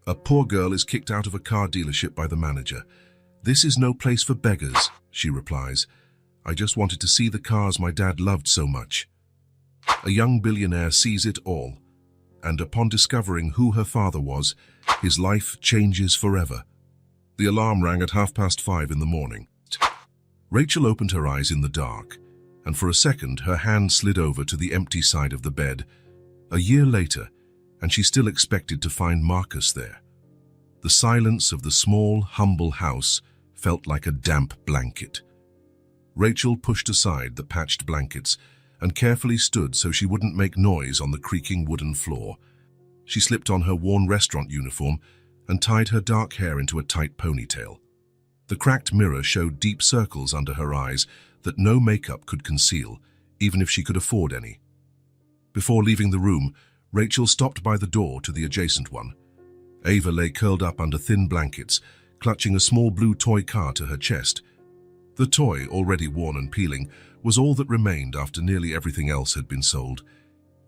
A poor girl is kicked out of a car dealership by the manager. "This is no place for beggars," she replies. "I just wanted to see the cars my dad loved so much." A young billionaire sees it all, and upon discovering who her father was, his life changes forever. The alarm rang at 5:30 in the morning. Rachel opened her eyes in the dark, and for a second her hand slid over to the empty side of the bed. A year later, and she still expected to find Marcus there. The silence of the small, humble house felt like a damp blanket. Rachel pushed aside the patched blankets and carefully stood so she wouldn't make noise on the creaking wooden floor. She slipped on her worn restaurant uniform and tied her dark hair into a tight ponytail. The cracked mirror showed deep circles under her eyes that no makeup could conceal, even if she could afford any. Before leaving the room, Rachel stopped by the door to the adjacent one. Ava lay curled up under thin blankets, clutching a small blue toy car to her chest. The toy, already worn and peeling, was all that remained after nearly everything else had been sold.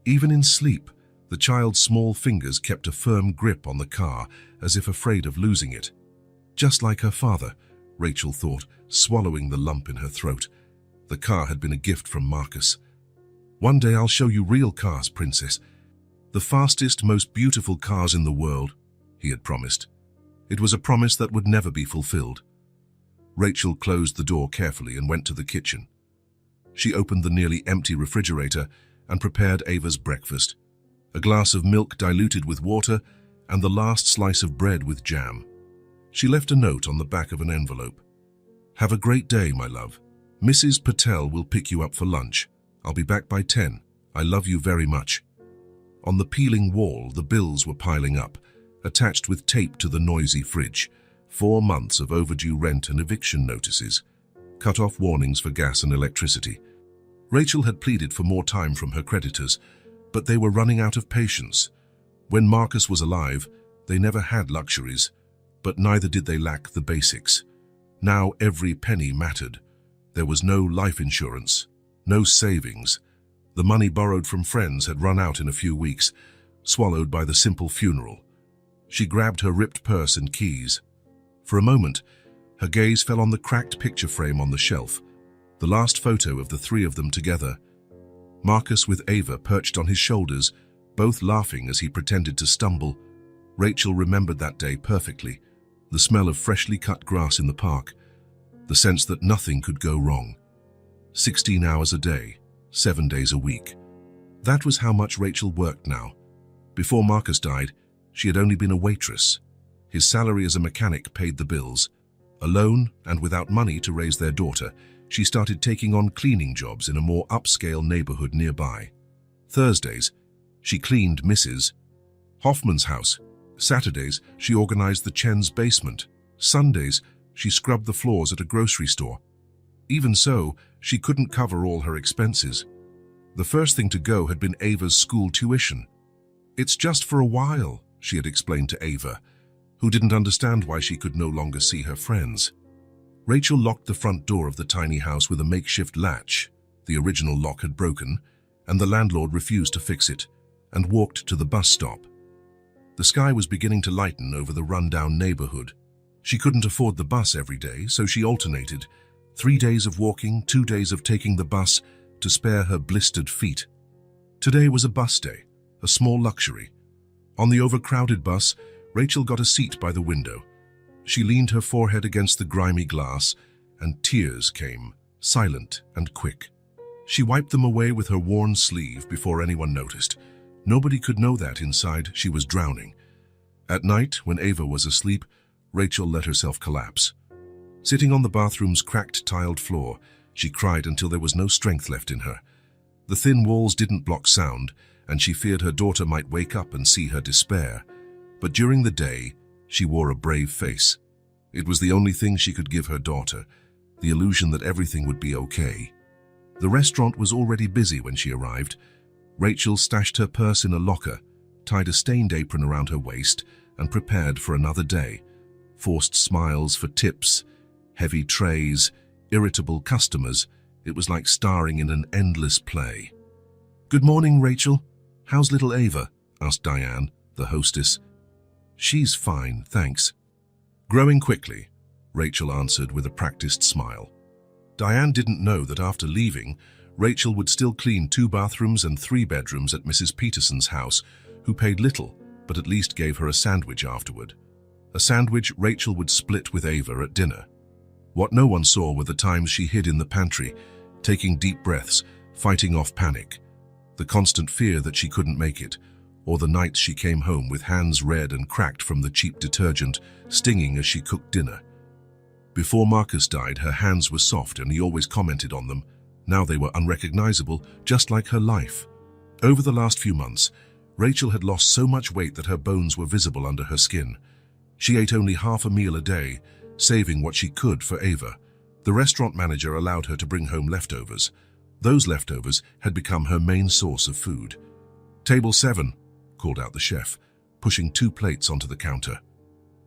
Even in sleep, the child's small fingers kept a firm grip on the car, as if afraid of losing it. Just like her father, Rachel thought, swallowing the lump in her throat. The car had been a gift from Marcus. "One day I'll show you real cars, princess. The fastest, most beautiful cars in the world," he had promised. It was a promise that would never be fulfilled. Rachel closed the door carefully and went to the kitchen. She opened the nearly empty refrigerator and prepared Ava's breakfast. A glass of milk diluted with water and the last slice of bread with jam. She left a note on the back of an envelope. "Have a great day, my love. Mrs. Patel will pick you up for lunch. I'll be back by 10. I love you very much." On the peeling wall, the bills were piling up, attached with tape to the noisy fridge. 4 months of overdue rent and eviction notices. Cut-off warnings for gas and electricity. Rachel had pleaded for more time from her creditors, but they were running out of patience. When Marcus was alive, they never had luxuries, but neither did they lack the basics. Now every penny mattered. There was no life insurance, no savings. The money borrowed from friends had run out in a few weeks, swallowed by the simple funeral. She grabbed her ripped purse and keys. For a moment, her gaze fell on the cracked picture frame on the shelf, the last photo of the three of them together. Marcus with Ava perched on his shoulders, both laughing as he pretended to stumble. Rachel remembered that day perfectly, the smell of freshly cut grass in the park, the sense that nothing could go wrong. 16 hours a day, 7 days a week. That was how much Rachel worked now. Before Marcus died, she had only been a waitress. His salary as a mechanic paid the bills. Alone and without money to raise their daughter, she started taking on cleaning jobs in a more upscale neighborhood nearby. Thursdays, she cleaned Mrs. Hoffman's house. Saturdays, she organized the Chen's basement. Sundays, she scrubbed the floors at a grocery store. Even so, she couldn't cover all her expenses. The first thing to go had been Ava's school tuition. "It's just for a while," she had explained to Ava, who didn't understand why she could no longer see her friends. Rachel locked the front door of the tiny house with a makeshift latch. The original lock had broken, and the landlord refused to fix it, and walked to the bus stop. The sky was beginning to lighten over the rundown neighborhood. She couldn't afford the bus every day, so she alternated. 3 days of walking, 2 days of taking the bus to spare her blistered feet. Today was a bus day, a small luxury. On the overcrowded bus, Rachel got a seat by the window. She leaned her forehead against the grimy glass, and tears came, silent and quick. She wiped them away with her worn sleeve before anyone noticed. Nobody could know that inside she was drowning. At night, when Ava was asleep, Rachel let herself collapse. Sitting on the bathroom's cracked tiled floor, she cried until there was no strength left in her. The thin walls didn't block sound, and she feared her daughter might wake up and see her despair. But during the day, she wore a brave face. It was the only thing she could give her daughter, the illusion that everything would be okay. The restaurant was already busy when she arrived. Rachel stashed her purse in a locker, tied a stained apron around her waist, and prepared for another day. Forced smiles for tips, heavy trays, irritable customers. It was like starring in an endless play. "Good morning, Rachel. How's little Ava?" asked Diane, the hostess. "She's fine, thanks." "Growing quickly," Rachel answered with a practiced smile. Diane didn't know that after leaving, Rachel would still clean 2 bathrooms and 3 bedrooms at Mrs. Peterson's house, who paid little, but at least gave her a sandwich afterward. A sandwich Rachel would split with Ava at dinner. What no one saw were the times she hid in the pantry, taking deep breaths, fighting off panic, the constant fear that she couldn't make it, or the nights she came home with hands red and cracked from the cheap detergent, stinging as she cooked dinner. Before Marcus died, her hands were soft and he always commented on them. Now they were unrecognizable, just like her life. Over the last few months, Rachel had lost so much weight that her bones were visible under her skin. She ate only half a meal a day, saving what she could for Ava. The restaurant manager allowed her to bring home leftovers. Those leftovers had become her main source of food. "Table 7, called out the chef, pushing 2 plates onto the counter.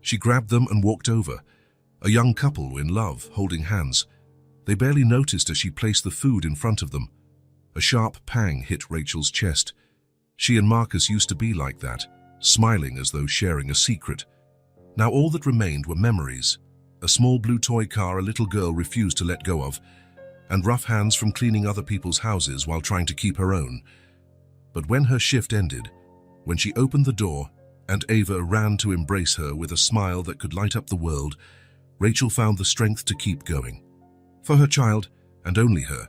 She grabbed them and walked over. A young couple in love, holding hands. They barely noticed as she placed the food in front of them. A sharp pang hit Rachel's chest. She and Marcus used to be like that, smiling as though sharing a secret. Now all that remained were memories. A small blue toy car a little girl refused to let go of, and rough hands from cleaning other people's houses while trying to keep her own. But when her shift ended, when she opened the door and Ava ran to embrace her with a smile that could light up the world, Rachel found the strength to keep going. For her child, and only her,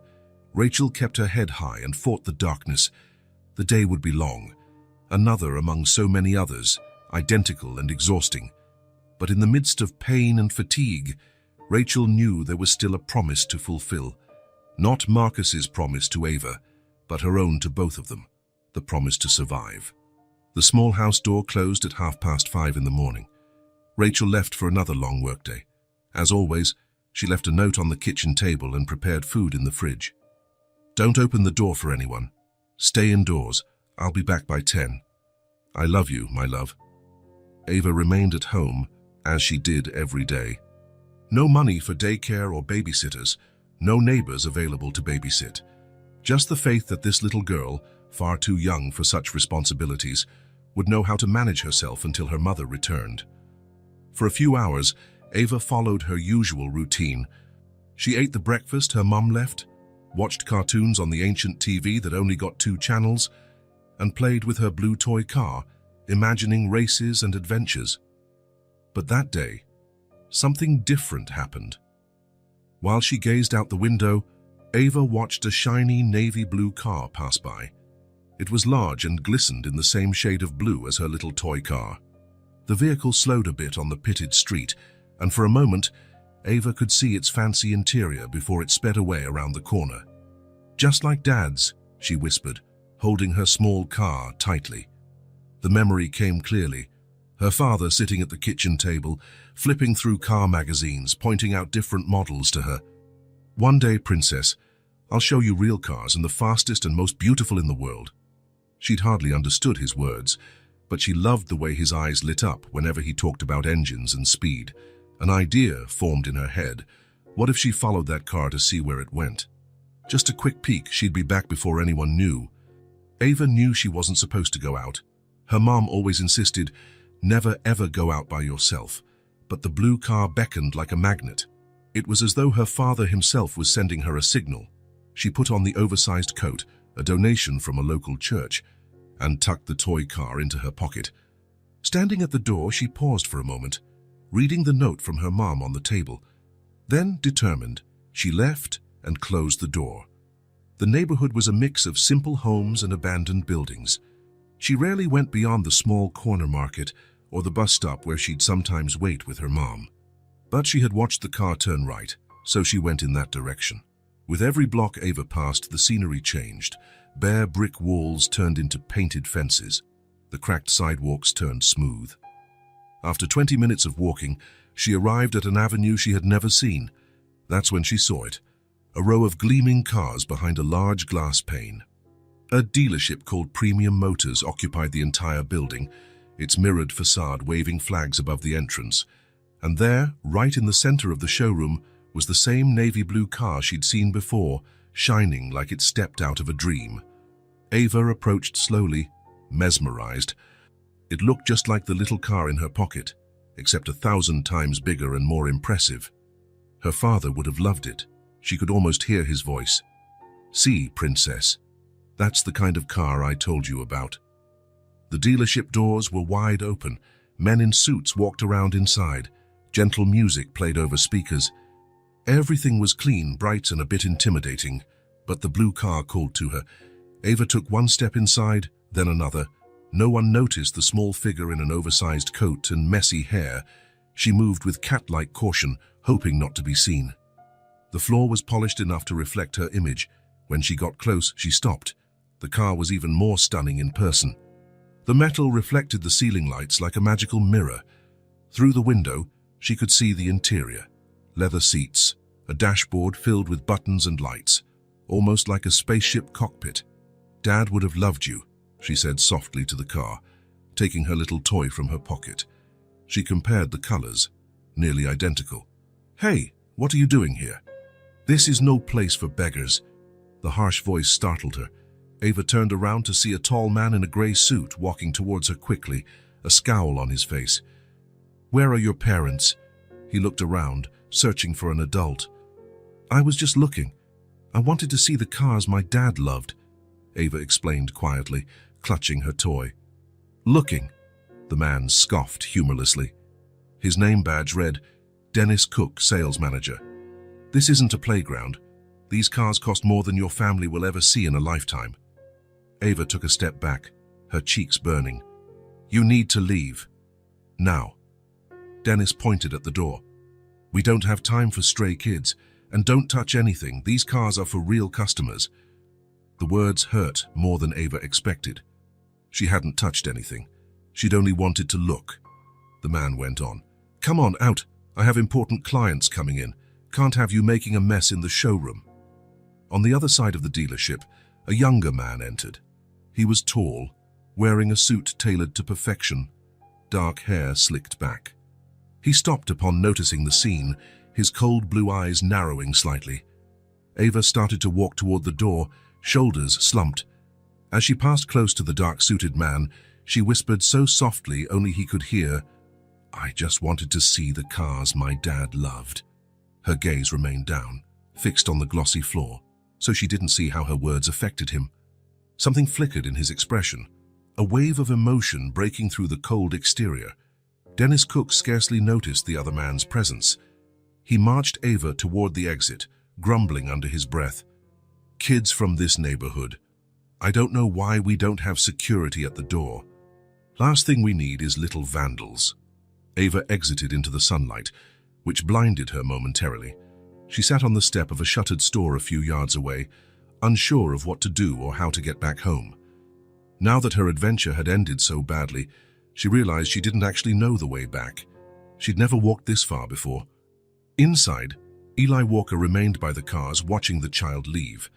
Rachel kept her head high and fought the darkness. The day would be long, another among so many others, identical and exhausting. But in the midst of pain and fatigue, Rachel knew there was still a promise to fulfill. Not Marcus's promise to Ava, but her own to both of them, the promise to survive. The small house door closed at 5:30 in the morning. Rachel left for another long workday. As always, she left a note on the kitchen table and prepared food in the fridge. "Don't open the door for anyone. Stay indoors. I'll be back by 10. I love you, my love." Ava remained at home, as she did every day. No money for daycare or babysitters, no neighbors available to babysit. Just the faith that this little girl, far too young for such responsibilities, would know how to manage herself until her mother returned. For a few hours, Ava followed her usual routine. She ate the breakfast her mum left, watched cartoons on the ancient TV that only got 2 channels, and played with her blue toy car, imagining races and adventures. But that day, something different happened. While she gazed out the window, Ava watched a shiny navy blue car pass by. It was large and glistened in the same shade of blue as her little toy car. The vehicle slowed a bit on the pitted street, and for a moment, Ava could see its fancy interior before it sped away around the corner. "Just like Dad's," she whispered, holding her small car tightly. The memory came clearly. Her father sitting at the kitchen table, flipping through car magazines, pointing out different models to her. "One day, princess, I'll show you real cars and the fastest and most beautiful in the world." She'd hardly understood his words, but she loved the way his eyes lit up whenever he talked about engines and speed. An idea formed in her head. What if she followed that car to see where it went? Just a quick peek, she'd be back before anyone knew. Ava knew she wasn't supposed to go out. Her mom always insisted, never ever go out by yourself. But the blue car beckoned like a magnet. It was as though her father himself was sending her a signal. She put on the oversized coat, a donation from a local church, and tucked the toy car into her pocket. Standing at the door, she paused for a moment, reading the note from her mom on the table. Then, determined, she left and closed the door. The neighborhood was a mix of simple homes and abandoned buildings. She rarely went beyond the small corner market or the bus stop where she'd sometimes wait with her mom. But she had watched the car turn right, so she went in that direction. With every block Ava passed, the scenery changed. Bare brick walls turned into painted fences. The cracked sidewalks turned smooth. After 20 minutes of walking, she arrived at an avenue she had never seen. That's when she saw it. A row of gleaming cars behind a large glass pane. A dealership called Premium Motors occupied the entire building, its mirrored facade waving flags above the entrance. And there, right in the center of the showroom, was the same navy blue car she'd seen before, shining like it stepped out of a dream. Ava approached slowly, mesmerized. It looked just like the little car in her pocket, except 1,000 times bigger and more impressive. Her father would have loved it. She could almost hear his voice. "See, princess, that's the kind of car I told you about." The dealership doors were wide open. Men in suits walked around inside. Gentle music played over speakers. Everything was clean, bright, and a bit intimidating, but the blue car called to her. Ava took one step inside, then another. No one noticed the small figure in an oversized coat and messy hair. She moved with cat-like caution, hoping not to be seen. The floor was polished enough to reflect her image. When she got close, she stopped. The car was even more stunning in person. The metal reflected the ceiling lights like a magical mirror. Through the window, she could see the interior. Leather seats, a dashboard filled with buttons and lights, almost like a spaceship cockpit. "Dad would have loved you," she said softly to the car, taking her little toy from her pocket. She compared the colors, nearly identical. "Hey, what are you doing here? This is no place for beggars." The harsh voice startled her. Ava turned around to see a tall man in a gray suit walking towards her quickly, a scowl on his face. "Where are your parents?" He looked around, searching for an adult. "I was just looking. I wanted to see the cars my dad loved," Ava explained quietly, clutching her toy. "Looking?" The man scoffed humorlessly. His name badge read, "Dennis Cook, Sales Manager." "This isn't a playground. These cars cost more than your family will ever see in a lifetime." Ava took a step back, her cheeks burning. "You need to leave. Now." Dennis pointed at the door. "We don't have time for stray kids, and don't touch anything. These cars are for real customers." The words hurt more than Ava expected. She hadn't touched anything. She'd only wanted to look. The man went on. "Come on, out. I have important clients coming in. Can't have you making a mess in the showroom." On the other side of the dealership, a younger man entered. He was tall, wearing a suit tailored to perfection, dark hair slicked back. He stopped upon noticing the scene, his cold blue eyes narrowing slightly. Ava started to walk toward the door, shoulders slumped. As she passed close to the dark-suited man, she whispered so softly only he could hear, "I just wanted to see the cars my dad loved." Her gaze remained down, fixed on the glossy floor, so she didn't see how her words affected him. Something flickered in his expression, a wave of emotion breaking through the cold exterior. Dennis Cook scarcely noticed the other man's presence. He marched Ava toward the exit, grumbling under his breath. "Kids from this neighborhood. I don't know why we don't have security at the door. Last thing we need is little vandals." Ava exited into the sunlight, which blinded her momentarily. She sat on the step of a shuttered store a few yards away, unsure of what to do or how to get back home. Now that her adventure had ended so badly, she realized she didn't actually know the way back. She'd never walked this far before. Inside, Eli Walker remained by the cars, watching the child leave.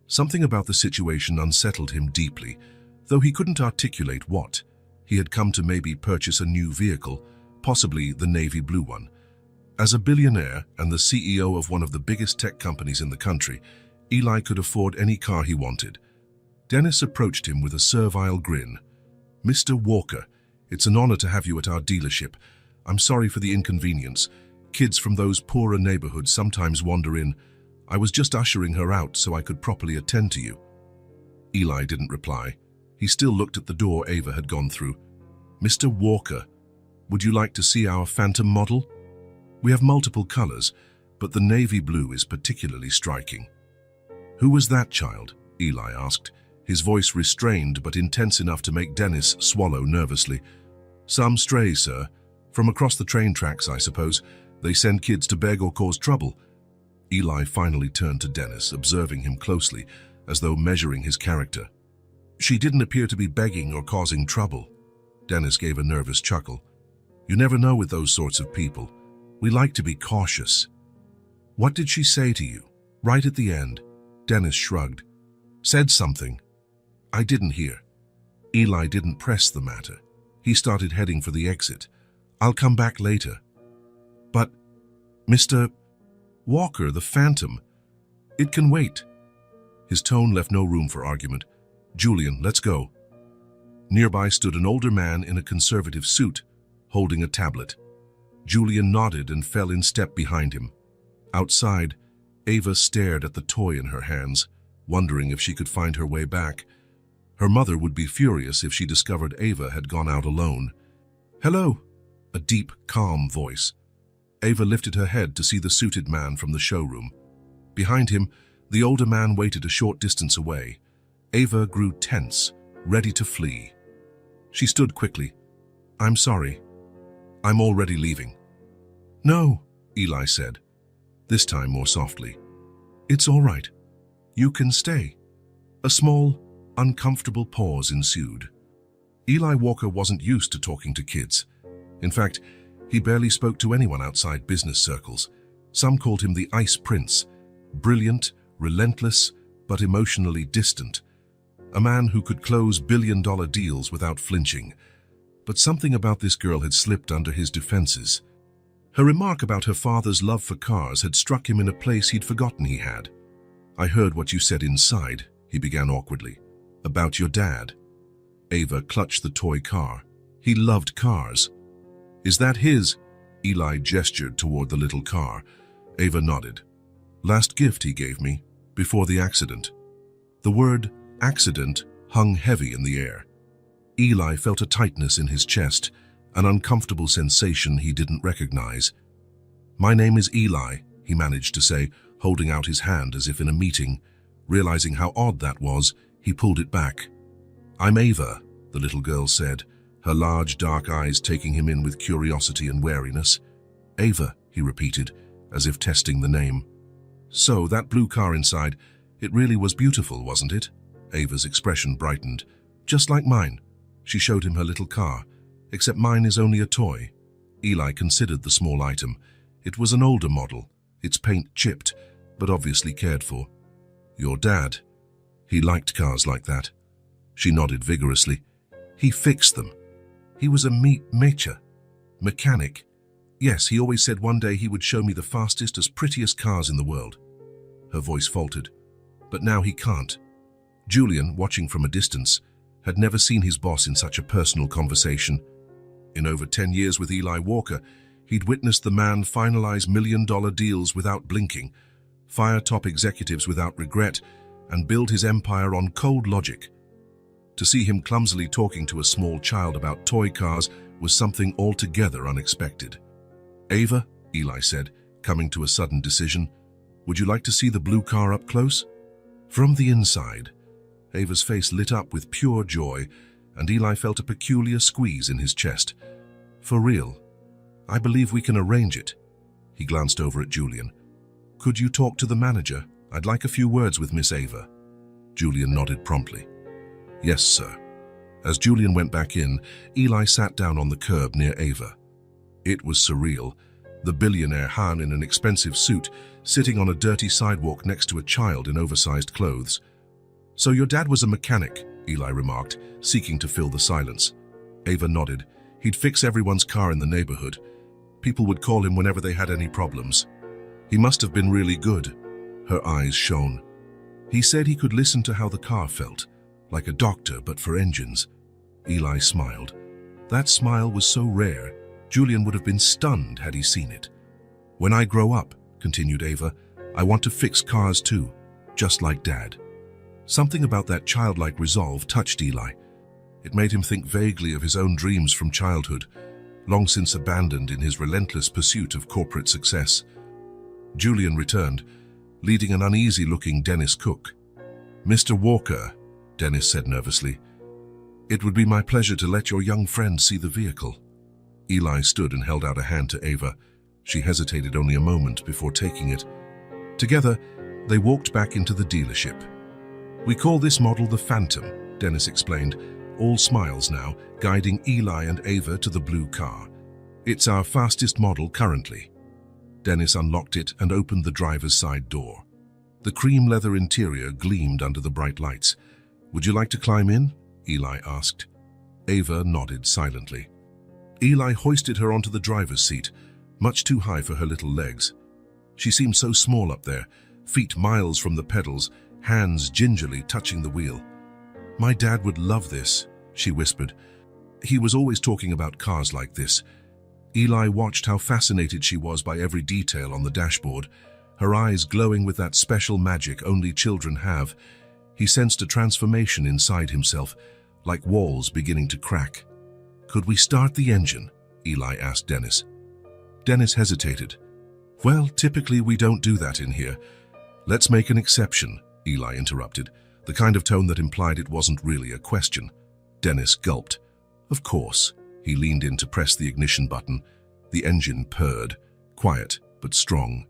Something about the situation unsettled him deeply, though he couldn't articulate what. He had come to maybe purchase a new vehicle, possibly the navy blue one. As a billionaire and the CEO of one of the biggest tech companies in the country, Eli could afford any car he wanted. Dennis approached him with a servile grin. "Mr. Walker, it's an honor to have you at our dealership. I'm sorry for the inconvenience. Kids from those poorer neighborhoods sometimes wander in. I was just ushering her out so I could properly attend to you." Eli didn't reply. He still looked at the door Ava had gone through. "Mr. Walker, would you like to see our Phantom model? We have multiple colors, but the navy blue is particularly striking." "Who was that child?" Eli asked, his voice restrained but intense enough to make Dennis swallow nervously. "Some stray, sir. From across the train tracks, I suppose. They send kids to beg or cause trouble." Eli finally turned to Dennis, observing him closely, as though measuring his character. "She didn't appear to be begging or causing trouble." Dennis gave a nervous chuckle. "You never know with those sorts of people. We like to be cautious." "What did she say to you? Right at the end?" Dennis shrugged. "Said something. I didn't hear." Eli didn't press the matter. He started heading for the exit. "I'll come back later." "But, Mr. Walker, the Phantom, it can wait." His tone left no room for argument. "Julian, let's go." Nearby stood an older man in a conservative suit, holding a tablet. Julian nodded and fell in step behind him. Outside, Ava stared at the toy in her hands, wondering if she could find her way back. Her mother would be furious if she discovered Ava had gone out alone. "Hello," a deep, calm voice. Ava lifted her head to see the suited man from the showroom. Behind him, the older man waited a short distance away. Ava grew tense, ready to flee. She stood quickly. "I'm sorry. I'm already leaving." "No," Eli said, this time more softly. "It's all right. You can stay." A small, uncomfortable pause ensued. Eli Walker wasn't used to talking to kids. In fact, he barely spoke to anyone outside business circles. Some called him the Ice Prince, brilliant, relentless, but emotionally distant. A man who could close billion-dollar deals without flinching. But something about this girl had slipped under his defenses. Her remark about her father's love for cars had struck him in a place he'd forgotten he had. "I heard what you said inside," he began awkwardly. "About your dad." Ava clutched the toy car. "He loved cars." "Is that his?" Eli gestured toward the little car. Ava nodded. "Last gift he gave me, before the accident." The word accident hung heavy in the air. Eli felt a tightness in his chest, an uncomfortable sensation he didn't recognize. "My name is Eli," he managed to say, holding out his hand as if in a meeting. Realizing how odd that was, he pulled it back. "I'm Ava," the little girl said, her large dark eyes taking him in with curiosity and wariness. "Ava," he repeated, as if testing the name. "So, that blue car inside, it really was beautiful, wasn't it?" Ava's expression brightened. "Just like mine." She showed him her little car, except mine is only a toy. Eli considered the small item. It was an older model, its paint chipped, but obviously cared for. "Your dad, he liked cars like that." She nodded vigorously. "He fixed them. He was a mechanic. Yes, he always said one day he would show me the fastest, as prettiest cars in the world." Her voice faltered. "But now he can't." Julian, watching from a distance, had never seen his boss in such a personal conversation. In over 10 years with Eli Walker, he'd witnessed the man finalize million-dollar deals without blinking, fire top executives without regret, and build his empire on cold logic. To see him clumsily talking to a small child about toy cars was something altogether unexpected. "Ava," Eli said, coming to a sudden decision, "would you like to see the blue car up close?" From the inside, Ava's face lit up with pure joy, and Eli felt a peculiar squeeze in his chest. "For real? I believe we can arrange it." He glanced over at Julian. "Could you talk to the manager? I'd like a few words with Miss Ava." Julian nodded promptly. "Yes, sir." As Julian went back in, Eli sat down on the curb near Ava. It was surreal. The billionaire Han in an expensive suit, sitting on a dirty sidewalk next to a child in oversized clothes. "So your dad was a mechanic," Eli remarked, seeking to fill the silence. Ava nodded. "He'd fix everyone's car in the neighborhood. People would call him whenever they had any problems. He must have been really good." Her eyes shone. "He said he could listen to how the car felt, like a doctor but for engines." Eli smiled. That smile was so rare, Julian would have been stunned had he seen it. "When I grow up," continued Ava, "I want to fix cars too, just like Dad." Something about that childlike resolve touched Eli. It made him think vaguely of his own dreams from childhood, long since abandoned in his relentless pursuit of corporate success. Julian returned, leading an uneasy-looking Dennis Cook. "Mr. Walker," Dennis said nervously, "it would be my pleasure to let your young friend see the vehicle." Eli stood and held out a hand to Ava. She hesitated only a moment before taking it. Together, they walked back into the dealership. "We call this model the Phantom," Dennis explained, all smiles now, guiding Eli and Ava to the blue car. "It's our fastest model currently." Dennis unlocked it and opened the driver's side door. The cream leather interior gleamed under the bright lights. "Would you like to climb in?" Eli asked. Ava nodded silently. Eli hoisted her onto the driver's seat, much too high for her little legs. She seemed so small up there, feet miles from the pedals, hands gingerly touching the wheel. "My dad would love this," she whispered. He was always talking about cars like this. Eli watched how fascinated she was by every detail on the dashboard, her eyes glowing with that special magic only children have. He sensed a transformation inside himself, like walls beginning to crack. "Could we start the engine?" Eli asked Dennis. Dennis hesitated. "Well, typically we don't do that in here. Let's make an exception," Eli interrupted, the kind of tone that implied it wasn't really a question. Dennis gulped. "Of course." He leaned in to press the ignition button. The engine purred, quiet but strong,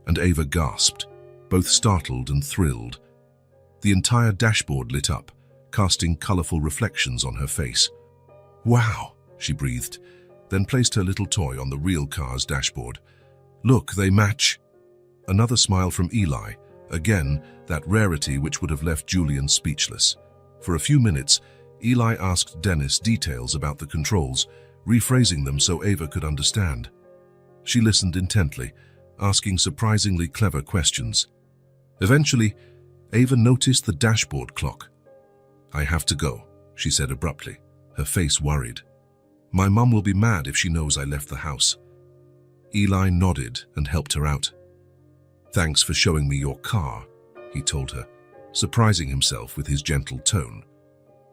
and Ava gasped, both startled and thrilled. The entire dashboard lit up, casting colorful reflections on her face. "Wow," she breathed, then placed her little toy on the real car's dashboard. "Look, they match." Another smile from Eli, again that rarity which would have left Julian speechless. For a few minutes, Eli asked Dennis details about the controls, rephrasing them so Ava could understand. She listened intently, asking surprisingly clever questions. Eventually, Ava noticed the dashboard clock. "I have to go," she said abruptly, her face worried. "My mum will be mad if she knows I left the house." Eli nodded and helped her out. "Thanks for showing me your car," he told her, surprising himself with his gentle tone.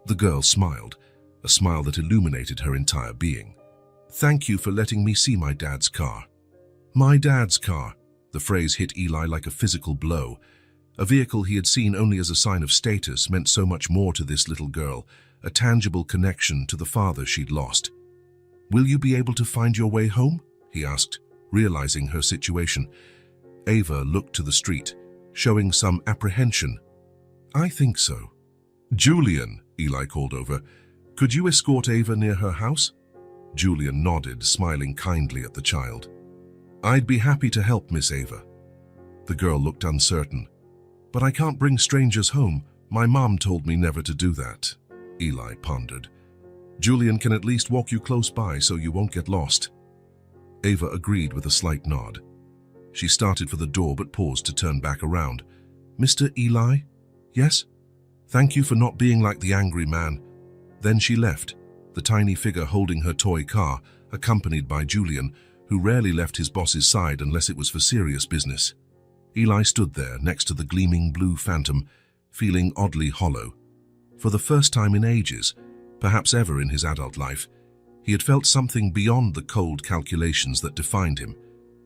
The girl smiled, a smile that illuminated her entire being. "Thank you for letting me see my dad's car." My dad's car. The phrase hit Eli like a physical blow. A vehicle he had seen only as a sign of status meant so much more to this little girl, a tangible connection to the father she'd lost. "Will you be able to find your way home?" he asked, realizing her situation. Ava looked to the street, showing some apprehension. "I think so." "Julian," Eli called over, "could you escort Ava near her house?" Julian nodded, smiling kindly at the child. "I'd be happy to help, Miss Ava." The girl looked uncertain. "But I can't bring strangers home. My mom told me never to do that," Eli pondered. "Julian can at least walk you close by so you won't get lost." Ava agreed with a slight nod. She started for the door but paused to turn back around. "Mr. Eli?" "Yes?" "Thank you for not being like the angry man." Then she left, the tiny figure holding her toy car, accompanied by Julian, who rarely left his boss's side unless it was for serious business. Eli stood there next to the gleaming blue Phantom, feeling oddly hollow. For the first time in ages, perhaps ever in his adult life, he had felt something beyond the cold calculations that defined him.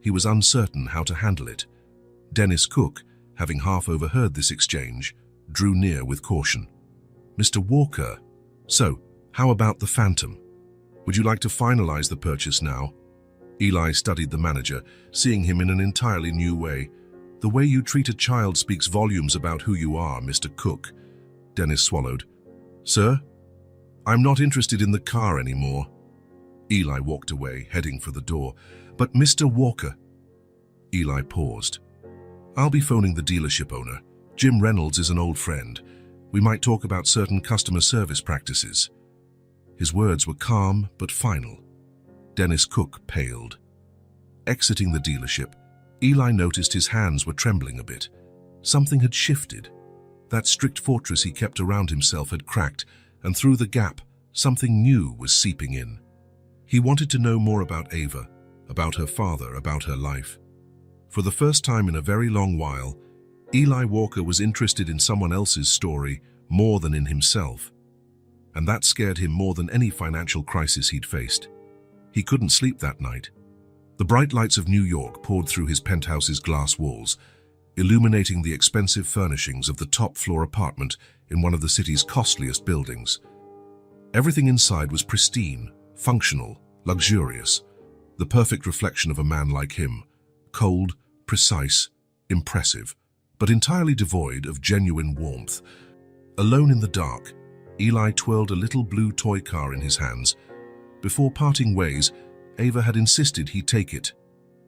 He was uncertain how to handle it. Dennis Cook, having half overheard this exchange, drew near with caution. "Mr. Walker, so, how about the Phantom? Would you like to finalize the purchase now?" Eli studied the manager, seeing him in an entirely new way. "The way you treat a child speaks volumes about who you are, Mr. Cook." Dennis swallowed. "Sir? I'm not interested in the car anymore." Eli walked away, heading for the door. "But Mr. Walker..." Eli paused. "I'll be phoning the dealership owner. Jim Reynolds is an old friend. We might talk about certain customer service practices." His words were calm but final. Dennis Cook paled. Exiting the dealership, Eli noticed his hands were trembling a bit. Something had shifted. That strict fortress he kept around himself had cracked, and through the gap, something new was seeping in. He wanted to know more about Ava, about her father, about her life. For the first time in a very long while, Eli Walker was interested in someone else's story more than in himself. And that scared him more than any financial crisis he'd faced. He couldn't sleep that night. The bright lights of New York poured through his penthouse's glass walls, illuminating the expensive furnishings of the top-floor apartment in one of the city's costliest buildings. Everything inside was pristine, functional, luxurious, the perfect reflection of a man like him, cold, precise, impressive, but entirely devoid of genuine warmth. Alone in the dark, Eli twirled a little blue toy car in his hands. Before parting ways, Ava had insisted he take it.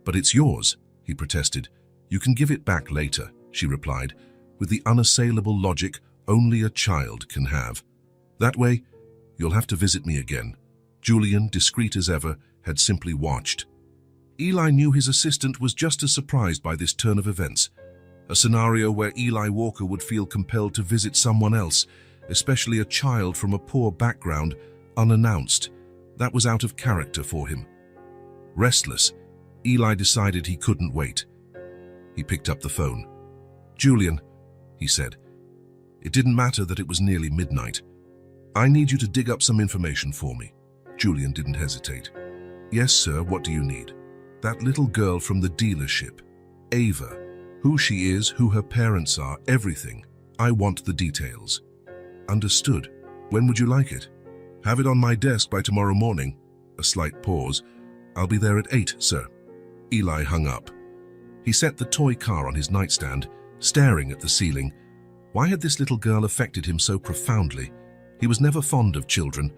"But it's yours," he protested. "You can give it back later," she replied, with the unassailable logic only a child can have. "That way, you'll have to visit me again." Julian, discreet as ever, had simply watched. Eli knew his assistant was just as surprised by this turn of events, a scenario where Eli Walker would feel compelled to visit someone else, especially a child from a poor background, unannounced. That was out of character for him. Restless, Eli decided he couldn't wait. He picked up the phone. "Julian," he said. It didn't matter that it was nearly midnight. "I need you to dig up some information for me." Julian didn't hesitate. "Yes, sir, what do you need?" "That little girl from the dealership, Ava. Who she is, who her parents are, everything. I want the details." "Understood. When would you like it?" "Have it on my desk by tomorrow morning." A slight pause. "I'll be there at 8, sir." Eli hung up. He set the toy car on his nightstand, staring at the ceiling. Why had this little girl affected him so profoundly? He was never fond of children,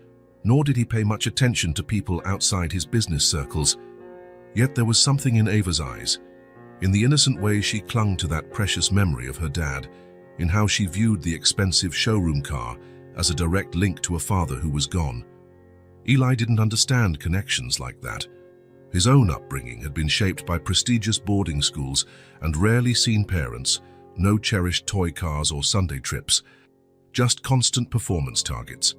nor did he pay much attention to people outside his business circles. Yet there was something in Ava's eyes, in the innocent way she clung to that precious memory of her dad, in how she viewed the expensive showroom car as a direct link to a father who was gone. Eli didn't understand connections like that. His own upbringing had been shaped by prestigious boarding schools and rarely seen parents, no cherished toy cars or Sunday trips, just constant performance targets.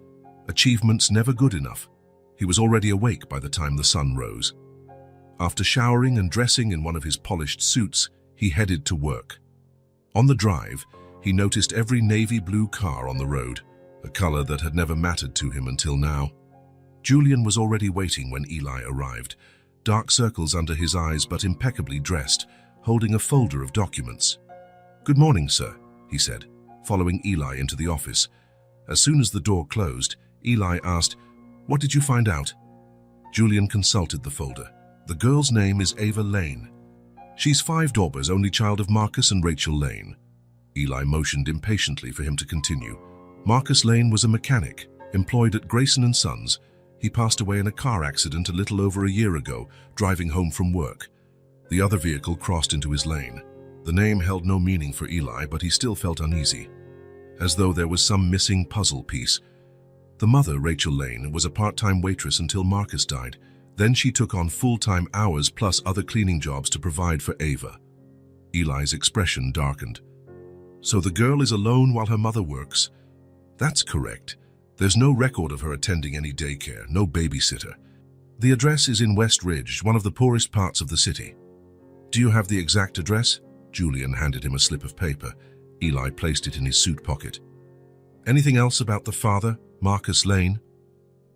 Achievements never good enough. He was already awake by the time the sun rose. After showering and dressing in one of his polished suits, he headed to work. On the drive, he noticed every navy blue car on the road, a color that had never mattered to him until now. Julian was already waiting when Eli arrived, dark circles under his eyes but impeccably dressed, holding a folder of documents. "Good morning, sir," he said, following Eli into the office. As soon as the door closed, Eli asked, "What did you find out?" Julian consulted the folder. "The girl's name is Ava Lane. She's 5 daughters, only child of Marcus and Rachel Lane." Eli motioned impatiently for him to continue. "Marcus Lane was a mechanic, employed at Grayson & Sons. He passed away in a car accident a little over a year ago, driving home from work. The other vehicle crossed into his lane." The name held no meaning for Eli, but he still felt uneasy, as though there was some missing puzzle piece. The mother, Rachel Lane, was a part-time waitress until Marcus died. Then she took on full-time hours plus other cleaning jobs to provide for Ava. Eli's expression darkened. "So the girl is alone while her mother works?" "That's correct. There's no record of her attending any daycare, no babysitter. The address is in West Ridge, one of the poorest parts of the city." "Do you have the exact address?" Julian handed him a slip of paper. Eli placed it in his suit pocket. "Anything else about the father, Marcus Lane?"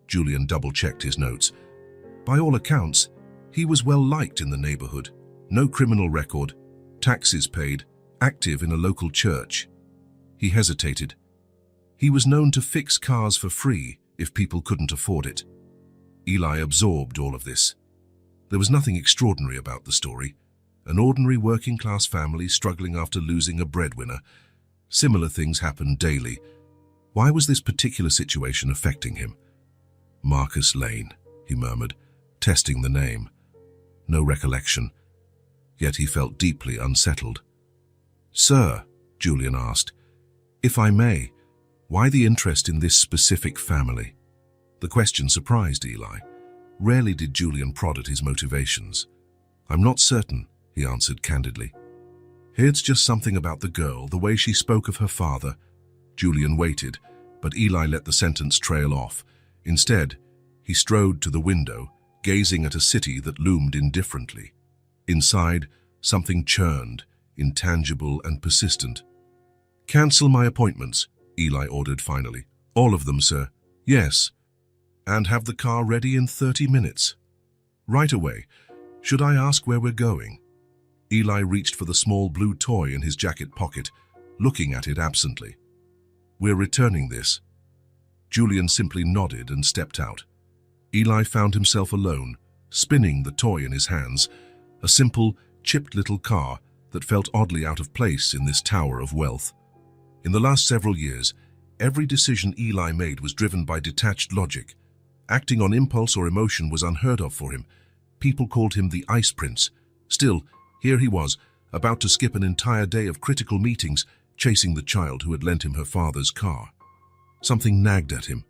Julian double-checked his notes. "By all accounts, he was well liked in the neighborhood. No criminal record, taxes paid, active in a local church." He hesitated. "He was known to fix cars for free if people couldn't afford it." Eli absorbed all of this. There was nothing extraordinary about the story. An ordinary working-class family struggling after losing a breadwinner. Similar things happened daily. Why was this particular situation affecting him? "Marcus Lane," he murmured, testing the name. No recollection. Yet he felt deeply unsettled. "Sir," Julian asked, "if I may, why the interest in this specific family?" The question surprised Eli. Rarely did Julian prod at his motivations. "I'm not certain," he answered candidly. "It's just something about the girl, the way she spoke of her father." Julian waited, but Eli let the sentence trail off. Instead, he strode to the window, gazing at a city that loomed indifferently. Inside, something churned, intangible and persistent. "Cancel my appointments," Eli ordered finally. "All of them, sir." "Yes. And have the car ready in 30 minutes. "Right away. Should I ask where we're going?" Eli reached for the small blue toy in his jacket pocket, looking at it absently. "We're returning this." Julian simply nodded and stepped out. Eli found himself alone, spinning the toy in his hands, a simple, chipped little car that felt oddly out of place in this tower of wealth. In the last several years, every decision Eli made was driven by detached logic. Acting on impulse or emotion was unheard of for him. People called him the Ice Prince. Still, here he was, about to skip an entire day of critical meetings, chasing the child who had lent him her father's car. Something nagged at him.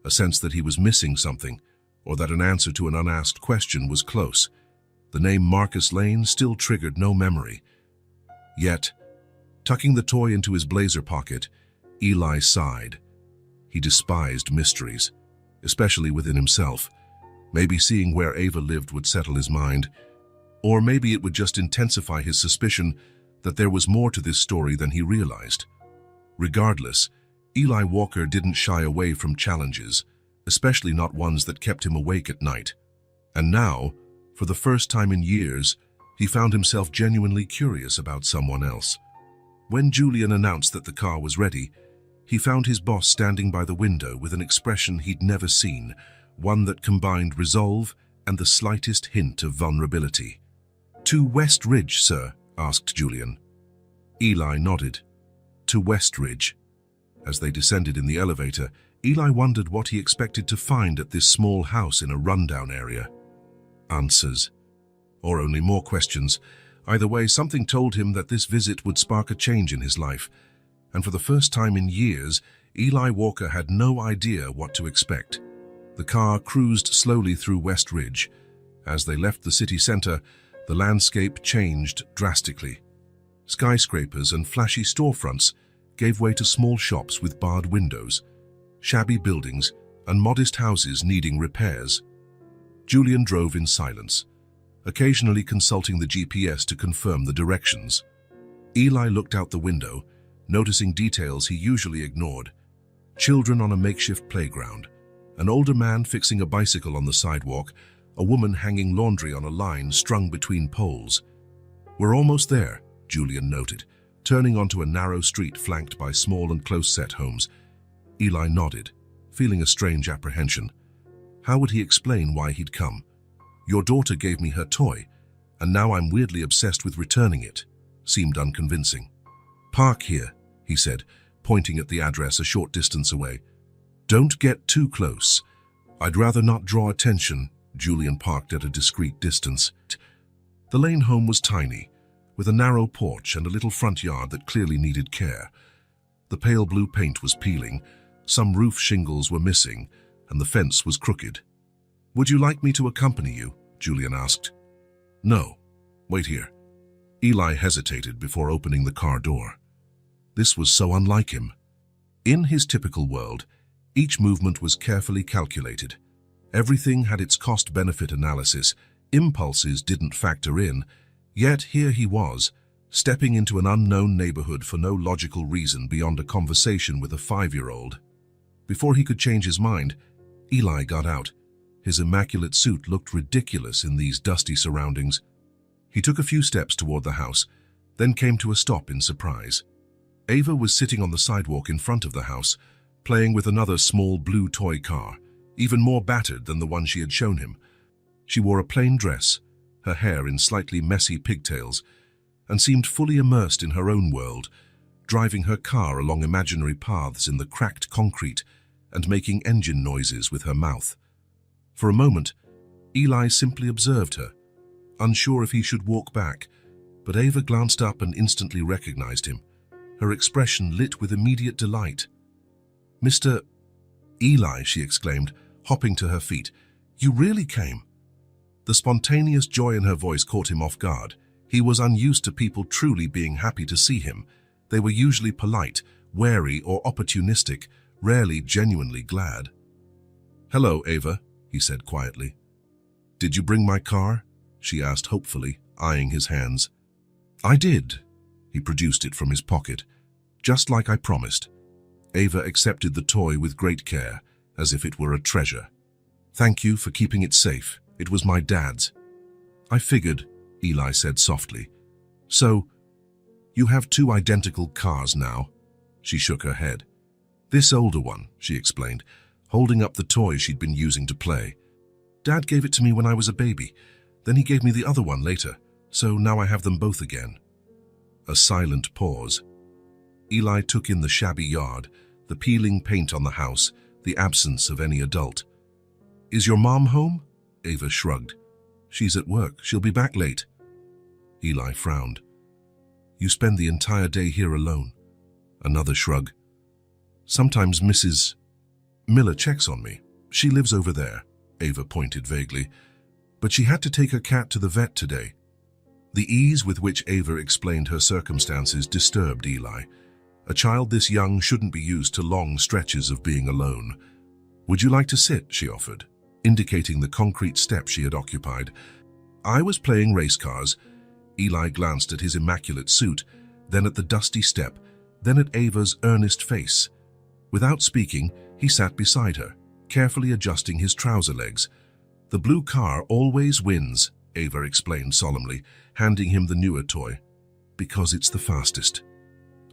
A sense that he was missing something, or that an answer to an unasked question was close. The name Marcus Lane still triggered no memory. Yet, tucking the toy into his blazer pocket, Eli sighed, He despised mysteries, especially within himself. Maybe seeing where Ava lived would settle his mind, or maybe it would just intensify his suspicion that there was more to this story than he realized. Regardless, Eli Walker didn't shy away from challenges, especially not ones that kept him awake at night. And now, for the first time in years, he found himself genuinely curious about someone else. When Julian announced that the car was ready, he found his boss standing by the window with an expression he'd never seen, one that combined resolve and the slightest hint of vulnerability. "To West Ridge, sir?" asked Julian. Eli nodded. To West Ridge. As they descended in the elevator, Eli wondered what he expected to find at this small house in a rundown area. Answers. Or only more questions. Either way, something told him that this visit would spark a change in his life. And for the first time in years, Eli Walker had no idea what to expect. The car cruised slowly through West Ridge. As they left the city center, the landscape changed drastically. Skyscrapers and flashy storefronts gave way to small shops with barred windows, shabby buildings, and modest houses needing repairs. Julian drove in silence, occasionally consulting the GPS to confirm the directions. Eli looked out the window, noticing details he usually ignored. Children on a makeshift playground, an older man fixing a bicycle on the sidewalk, a woman hanging laundry on a line strung between poles. "We're almost there," Julian noted, turning onto a narrow street flanked by small and close-set homes. Eli nodded, feeling a strange apprehension. How would he explain why he'd come? "Your daughter gave me her toy, and now I'm weirdly obsessed with returning it," seemed unconvincing. "Park here," he said, pointing at the address a short distance away. "Don't get too close. I'd rather not draw attention." Julian parked at a discreet distance. The Lane home was tiny, with a narrow porch and a little front yard that clearly needed care. The pale blue paint was peeling, some roof shingles were missing, and the fence was crooked. "Would you like me to accompany you?" Julian asked. "No. Wait here." Eli hesitated before opening the car door. This was so unlike him. In his typical world, each movement was carefully calculated. Everything had its cost-benefit analysis. Impulses didn't factor in, yet here he was, stepping into an unknown neighborhood for no logical reason beyond a conversation with a 5-year-old. Before he could change his mind, Eli got out. His immaculate suit looked ridiculous in these dusty surroundings. He took a few steps toward the house, then came to a stop in surprise. Ava was sitting on the sidewalk in front of the house, playing with another small blue toy car, even more battered than the one she had shown him. She wore a plain dress, her hair in slightly messy pigtails, and seemed fully immersed in her own world, driving her car along imaginary paths in the cracked concrete and making engine noises with her mouth. For a moment, Eli simply observed her, unsure if he should walk back, but Ava glanced up and instantly recognized him, her expression lit with immediate delight. "Mr. Eli," she exclaimed, hopping to her feet, "you really came." The spontaneous joy in her voice caught him off guard. He was unused to people truly being happy to see him. They were usually polite, wary, or opportunistic, rarely genuinely glad. "Hello, Ava," he said quietly. "Did you bring my car?" she asked hopefully, eyeing his hands. "I did." He produced it from his pocket. "Just like I promised." Ava accepted the toy with great care, as if it were a treasure. "Thank you for keeping it safe. It was my dad's." "I figured," Eli said softly. "So, you have 2 identical cars now?" She shook her head. "This older one," she explained, holding up the toy she'd been using to play. "Dad gave it to me when I was a baby. Then he gave me the other one later, so now I have them both again." A silent pause. Eli took in the shabby yard, the peeling paint on the house, the absence of any adult. "Is your mom home?" Ava shrugged. "She's at work. She'll be back late." Eli frowned. "You spend the entire day here alone." Another shrug. "Sometimes Mrs. Miller checks on me. She lives over there," Ava pointed vaguely. "But she had to take her cat to the vet today." The ease with which Ava explained her circumstances disturbed Eli. A child this young shouldn't be used to long stretches of being alone. "Would you like to sit?" she offered, indicating the concrete step she had occupied. "I was playing race cars." Eli glanced at his immaculate suit, then at the dusty step, then at Ava's earnest face. Without speaking, he sat beside her, carefully adjusting his trouser legs. "The blue car always wins," Ava explained solemnly, handing him the newer toy. "Because it's the fastest."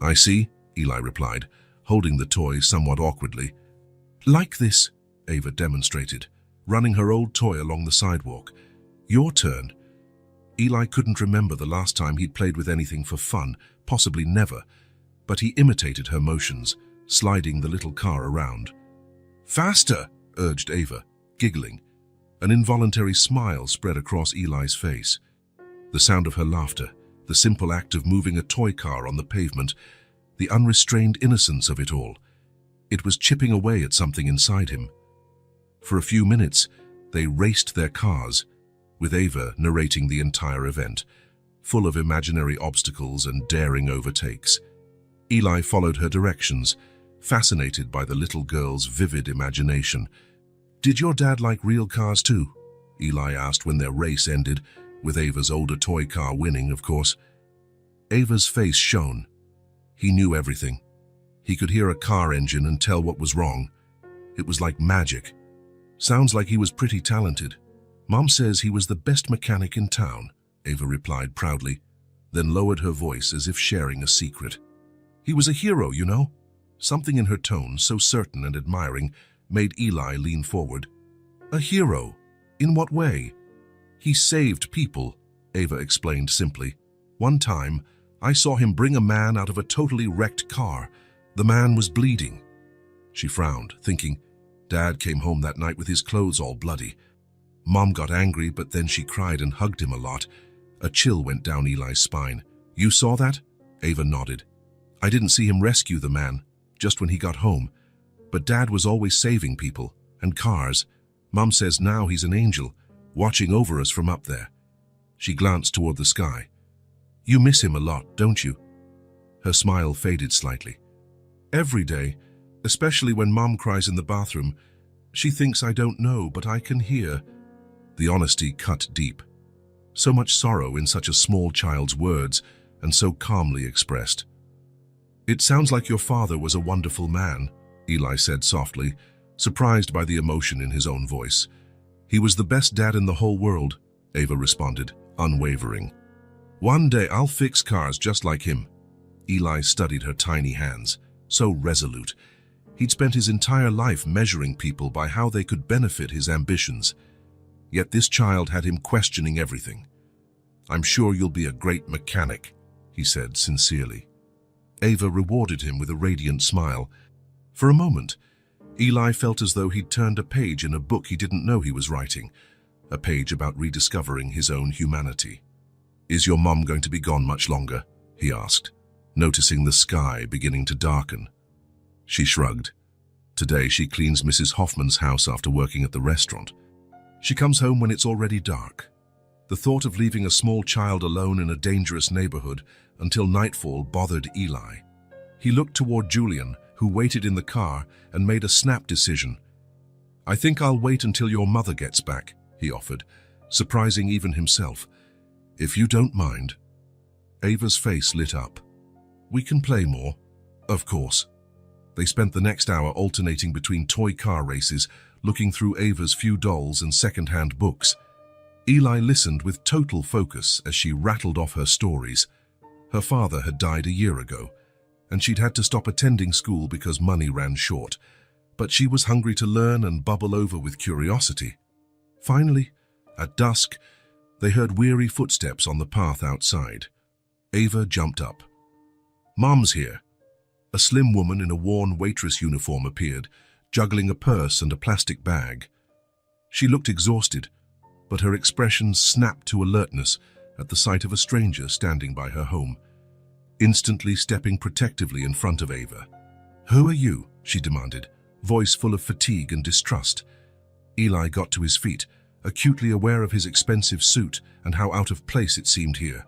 "I see," Eli replied, holding the toy somewhat awkwardly. "Like this," Ava demonstrated, running her old toy along the sidewalk. "Your turn." Eli couldn't remember the last time he'd played with anything for fun, possibly never, but he imitated her motions, sliding the little car around. "Faster!" urged Ava, giggling. An involuntary smile spread across Eli's face. The sound of her laughter, the simple act of moving a toy car on the pavement, the unrestrained innocence of it all. It was chipping away at something inside him. For a few minutes, they raced their cars, with Ava narrating the entire event, full of imaginary obstacles and daring overtakes. Eli followed her directions, fascinated by the little girl's vivid imagination. "Did your dad like real cars too?" Eli asked when their race ended, with Ava's older toy car winning, of course. Ava's face shone. He knew everything. He could hear a car engine and tell what was wrong. It was like magic. "Sounds like he was pretty talented. Mom says he was the best mechanic in town," Ava replied proudly, then lowered her voice as if sharing a secret. "He was a hero, you know." Something in her tone, so certain and admiring, made Eli lean forward. "A hero? In what way?" "He saved people," Ava explained simply. "One time, I saw him bring a man out of a totally wrecked car. The man was bleeding." She frowned, thinking, Dad came home that night with his clothes all bloody. Mom got angry, but then she cried and hugged him a lot. A chill went down Eli's spine. "You saw that?" Ava nodded. "I didn't see him rescue the man, just when he got home. But Dad was always saving people, and cars. Mom says now he's an angel, watching over us from up there." She glanced toward the sky. "You miss him a lot, don't you?" Her smile faded slightly. "Every day, especially when Mom cries in the bathroom. She thinks I don't know, but I can hear." The honesty cut deep. So much sorrow in such a small child's words, and so calmly expressed. "It sounds like your father was a wonderful man," Eli said softly, surprised by the emotion in his own voice. "He was the best dad in the whole world," Ava responded, unwavering. "One day I'll fix cars just like him." Eli studied her tiny hands, so resolute. He'd spent his entire life measuring people by how they could benefit his ambitions. Yet this child had him questioning everything. "I'm sure you'll be a great mechanic," he said sincerely. Ava rewarded him with a radiant smile. For a moment, Eli felt as though he'd turned a page in a book he didn't know he was writing, a page about rediscovering his own humanity. "Is your mom going to be gone much longer?" he asked, noticing the sky beginning to darken. She shrugged. "Today she cleans Mrs. Hoffman's house after working at the restaurant. She comes home when it's already dark." The thought of leaving a small child alone in a dangerous neighborhood until nightfall bothered Eli. He looked toward Julian, who waited in the car, and made a snap decision. "I think I'll wait until your mother gets back," he offered, surprising even himself. "If you don't mind." Ava's face lit up. "We can play more." "Of course." They spent the next hour alternating between toy car races, looking through Ava's few dolls and second-hand books. Eli listened with total focus as she rattled off her stories. Her father had died a year ago, and she'd had to stop attending school because money ran short. But she was hungry to learn and bubble over with curiosity. Finally, at dusk, they heard weary footsteps on the path outside. Ava jumped up. "Mom's here." A slim woman in a worn waitress uniform appeared, juggling a purse and a plastic bag. She looked exhausted, but her expression snapped to alertness at the sight of a stranger standing by her home, instantly stepping protectively in front of Ava. "Who are you?" she demanded, voice full of fatigue and distrust. Eli got to his feet, acutely aware of his expensive suit and how out of place it seemed here.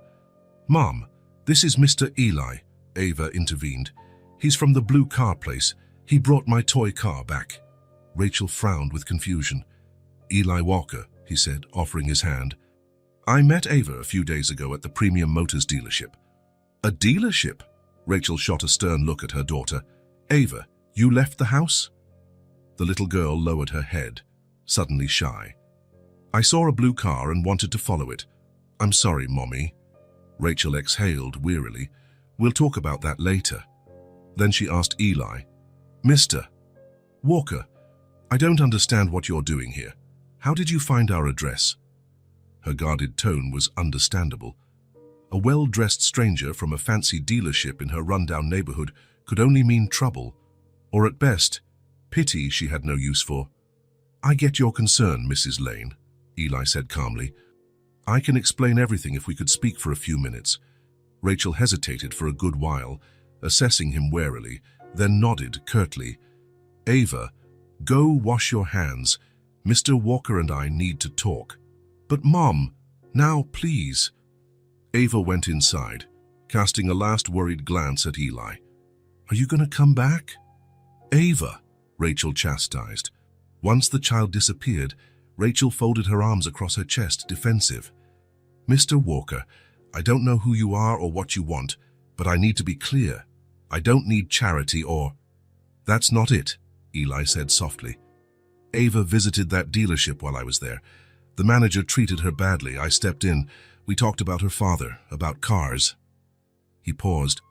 "Mom, this is Mr. Eli," Ava intervened. He's from the blue car place. He brought my toy car back. Rachel frowned with confusion. Eli Walker, he said, offering his hand. I met Overh a few days ago at the Premium Motors dealership. A dealership? Rachel shot a stern look at her daughter. Overh, you left the house? The little girl lowered her head, suddenly shy. I saw a blue car and wanted to follow it. I'm sorry, Mommy. Rachel exhaled wearily. We'll talk about that later. Then she asked Eli, Mr. Walker, I don't understand what you're doing here. How did you find our address? Her guarded tone was understandable. A well-dressed stranger from a fancy dealership in her rundown neighborhood could only mean trouble, or at best, pity she had no use for. I get your concern, Mrs. Lane, Eli said calmly. I can explain everything if we could speak for a few minutes. Rachel hesitated for a good while, assessing him warily, then nodded curtly. Overh, go wash your hands. Mr. Walker and I need to talk. But Mom, now please. Overh went inside, casting a last worried glance at Eli. Are you going to come back? Overh, Rachel chastised. Once the child disappeared, Rachel folded her arms across her chest, defensive. Mr. Walker, I don't know who you are or what you want, but I need to be clear. I don't need charity or... That's not it, Eli said softly. Overh visited that dealership while I was there. The manager treated her badly. I stepped in. We talked about her father, about cars. He paused.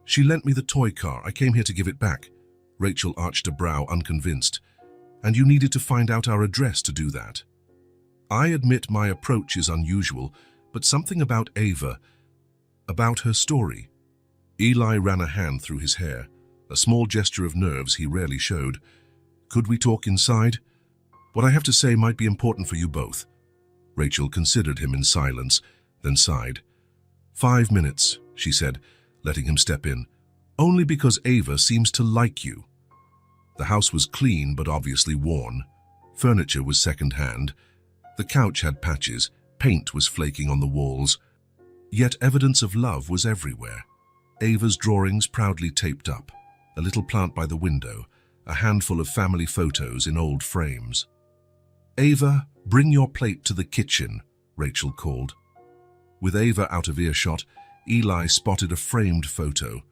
She lent me the toy car. I came here to give it back. Rachel arched a brow, unconvinced. And you needed to find out our address to do that. I admit my approach is unusual, but something about Overh, about her story. Eli ran a hand through his hair, a small gesture of nerves he rarely showed. Could we talk inside? What I have to say might be important for you both. Rachel considered him in silence, then sighed. 5 minutes, she said, letting him step in. Only because Overh seems to like you. The house was clean but obviously worn. Furniture was second-hand. The couch had patches. Paint was flaking on the walls. Yet evidence of love was everywhere. Overh's drawings proudly taped up, a little plant by the window, a handful of family photos in old frames. Overh, bring your plate to the kitchen, Rachel called. With Overh out of earshot, Eli spotted a framed photo,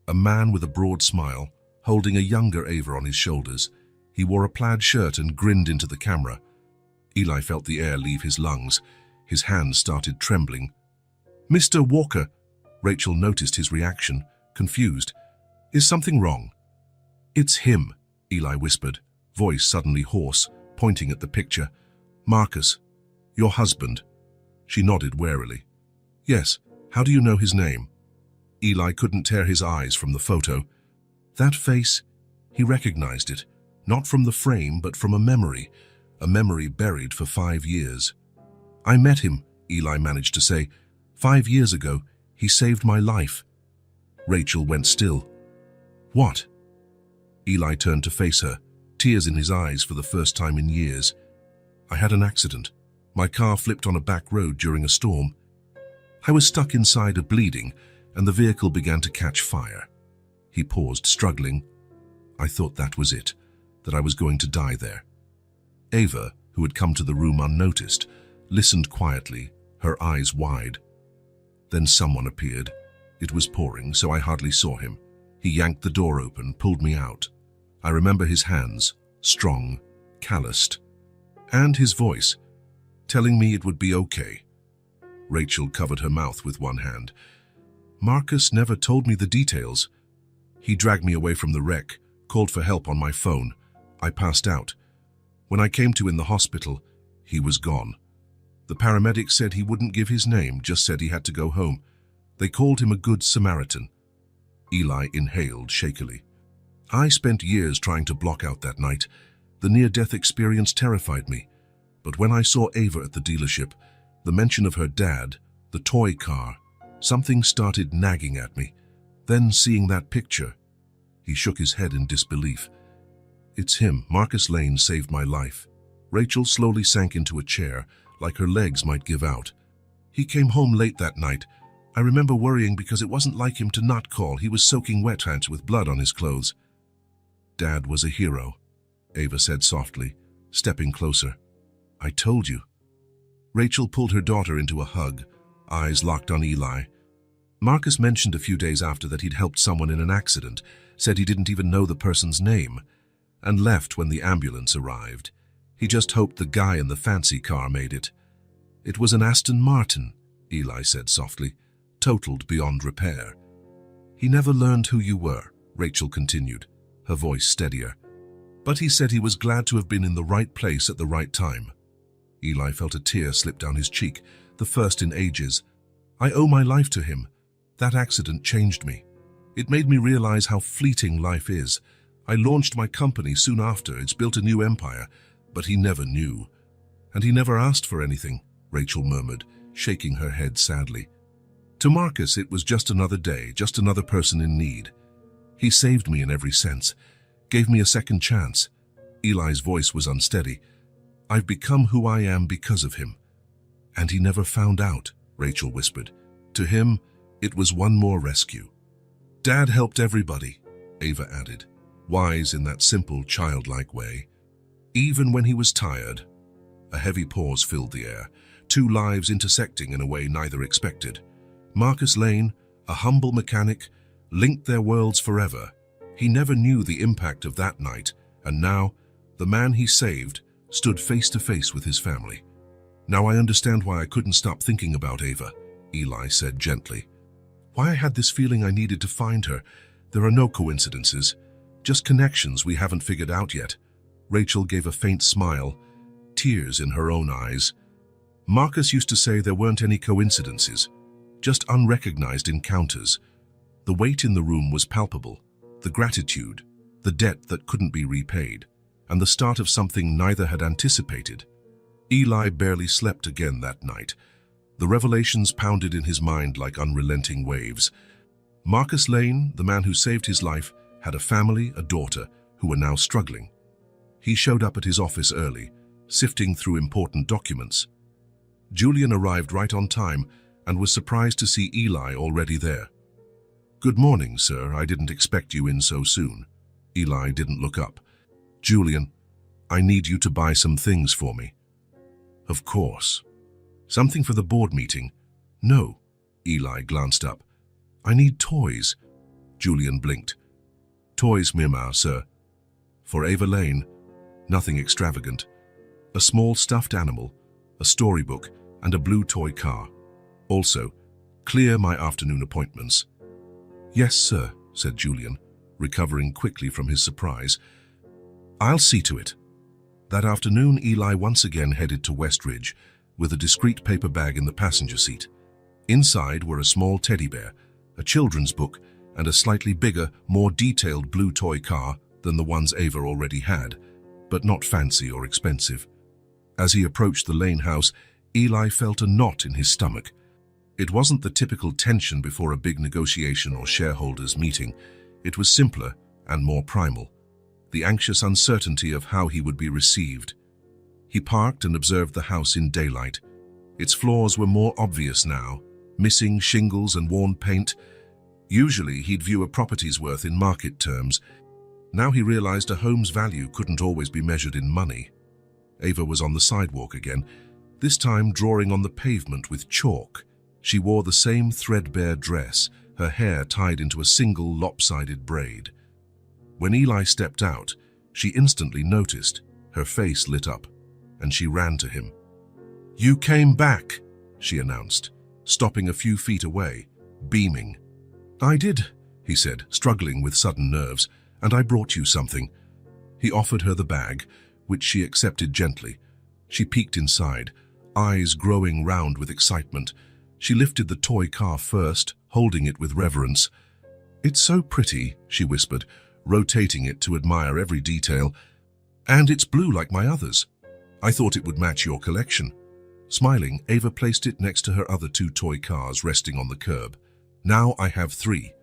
a man with a broad smile, holding a younger Overh on his shoulders. He wore a plaid shirt and grinned into the camera. Eli felt the air leave his lungs. His hands started trembling. Mr. Walker, Rachel noticed his reaction, confused. Is something wrong? It's him, Eli whispered, voice suddenly hoarse, pointing at the picture. Marcus, your husband. She nodded warily. Yes, how do you know his name? Eli couldn't tear his eyes from the photo. That face, he recognized it, not from the frame but from a memory buried for 5 years. I met him, Eli managed to say. 5 years ago, he saved my life. Rachel went still. What? Eli turned to face her, tears in his eyes for the first time in years. I had an accident. My car flipped on a back road during a storm. I was stuck inside, bleeding, and the vehicle began to catch fire. He paused, struggling. I thought that was it, that I was going to die there. Overh, who had come to the room unnoticed, listened quietly, her eyes wide. Then someone appeared. It was pouring, so I hardly saw him. He yanked the door open, pulled me out. I remember his hands, strong, calloused, and his voice, telling me it would be okay. Rachel covered her mouth with one hand. Marcus never told me the details. He dragged me away from the wreck, called for help on my phone. I passed out. When I came to in the hospital, he was gone. The paramedic said he wouldn't give his name, just said he had to go home. They called him a good Samaritan. Eli inhaled shakily. I spent years trying to block out that night. The near-death experience terrified me. But when I saw Overh at the dealership, the mention of her dad, the toy car, something started nagging at me. Then seeing that picture, he shook his head in disbelief. It's him. Marcus Lane saved my life. Rachel slowly sank into a chair, like her legs might give out. He came home late that night, I remember worrying because it wasn't like him to not call. He was soaking wet hands with blood on his clothes. Dad was a hero, Ava said softly, stepping closer. I told you. Rachel pulled her daughter into a hug, eyes locked on Eli. Marcus mentioned a few days after that he'd helped someone in an accident, said he didn't even know the person's name, and left when the ambulance arrived. He just hoped the guy in the fancy car made it. It was an Aston Martin, Eli said softly, totaled beyond repair. He never learned who you were, Rachel continued, her voice steadier. But he said he was glad to have been in the right place at the right time. Eli felt a tear slip down his cheek, the first in ages. I owe my life to him. That accident changed me. It made me realize how fleeting life is. I launched my company soon after. It's built a new empire, but he never knew. And he never asked for anything, Rachel murmured, shaking her head sadly. To Marcus, it was just another day, just another person in need. He saved me in every sense, gave me a second chance. Eli's voice was unsteady. I've become who I am because of him. And he never found out, Rachel whispered. To him, it was one more rescue. Dad helped everybody, Ava added, wise in that simple, childlike way. Even when he was tired. A heavy pause filled the air, two lives intersecting in a way neither expected. Marcus Lane, a humble mechanic, linked their worlds forever. He never knew the impact of that night, and now, the man he saved stood face to face with his family. Now I understand why I couldn't stop thinking about Ava, Eli said gently. Why I had this feeling I needed to find her. There are no coincidences, just connections we haven't figured out yet. Rachel gave a faint smile, tears in her own eyes. Marcus used to say there weren't any coincidences, just unrecognized encounters. The weight in the room was palpable, the gratitude, the debt that couldn't be repaid, and the start of something neither had anticipated. Eli barely slept again that night. The revelations pounded in his mind like unrelenting waves. Marcus Lane, the man who saved his life, had a family, a daughter, who were now struggling. He showed up at his office early, sifting through important documents. Julian arrived right on time and was surprised to see Eli already there. Good morning, sir. I didn't expect you in so soon. Eli didn't look up. Julian, I need you to buy some things for me. Of course. Something for the board meeting? No. Eli glanced up. I need toys. Julian blinked. Toys, Mirmar, sir. For Ava Lane, nothing extravagant. A small stuffed animal, a storybook, and a blue toy car. Also, clear my afternoon appointments. Yes, sir, said Julian, recovering quickly from his surprise. I'll see to it. That afternoon, Eli once again headed to Westridge, with a discreet paper bag in the passenger seat. Inside were a small teddy bear, a children's book, and a slightly bigger, more detailed blue toy car than the ones Ava already had, but not fancy or expensive. As he approached the Lane house, Eli felt a knot in his stomach. It wasn't the typical tension before a big negotiation or shareholders' meeting. It was simpler and more primal, the anxious uncertainty of how he would be received. He parked and observed the house in daylight. Its flaws were more obvious now, missing shingles and worn paint. Usually he'd view a property's worth in market terms. Now he realized a home's value couldn't always be measured in money. Ava was on the sidewalk again, this time drawing on the pavement with chalk. She wore the same threadbare dress, her hair tied into a single lopsided braid. When Eli stepped out, she instantly noticed, her face lit up, and she ran to him. You came back, she announced, stopping a few feet away, beaming. I did, he said, struggling with sudden nerves, and I brought you something. He offered her the bag, which she accepted gently. She peeked inside, eyes growing round with excitement. She lifted the toy car first, holding it with reverence. It's so pretty, she whispered, rotating it to admire every detail. And it's blue like my others. I thought it would match your collection. Smiling, Ava placed it next to her other two toy cars resting on the curb. Now I have 3.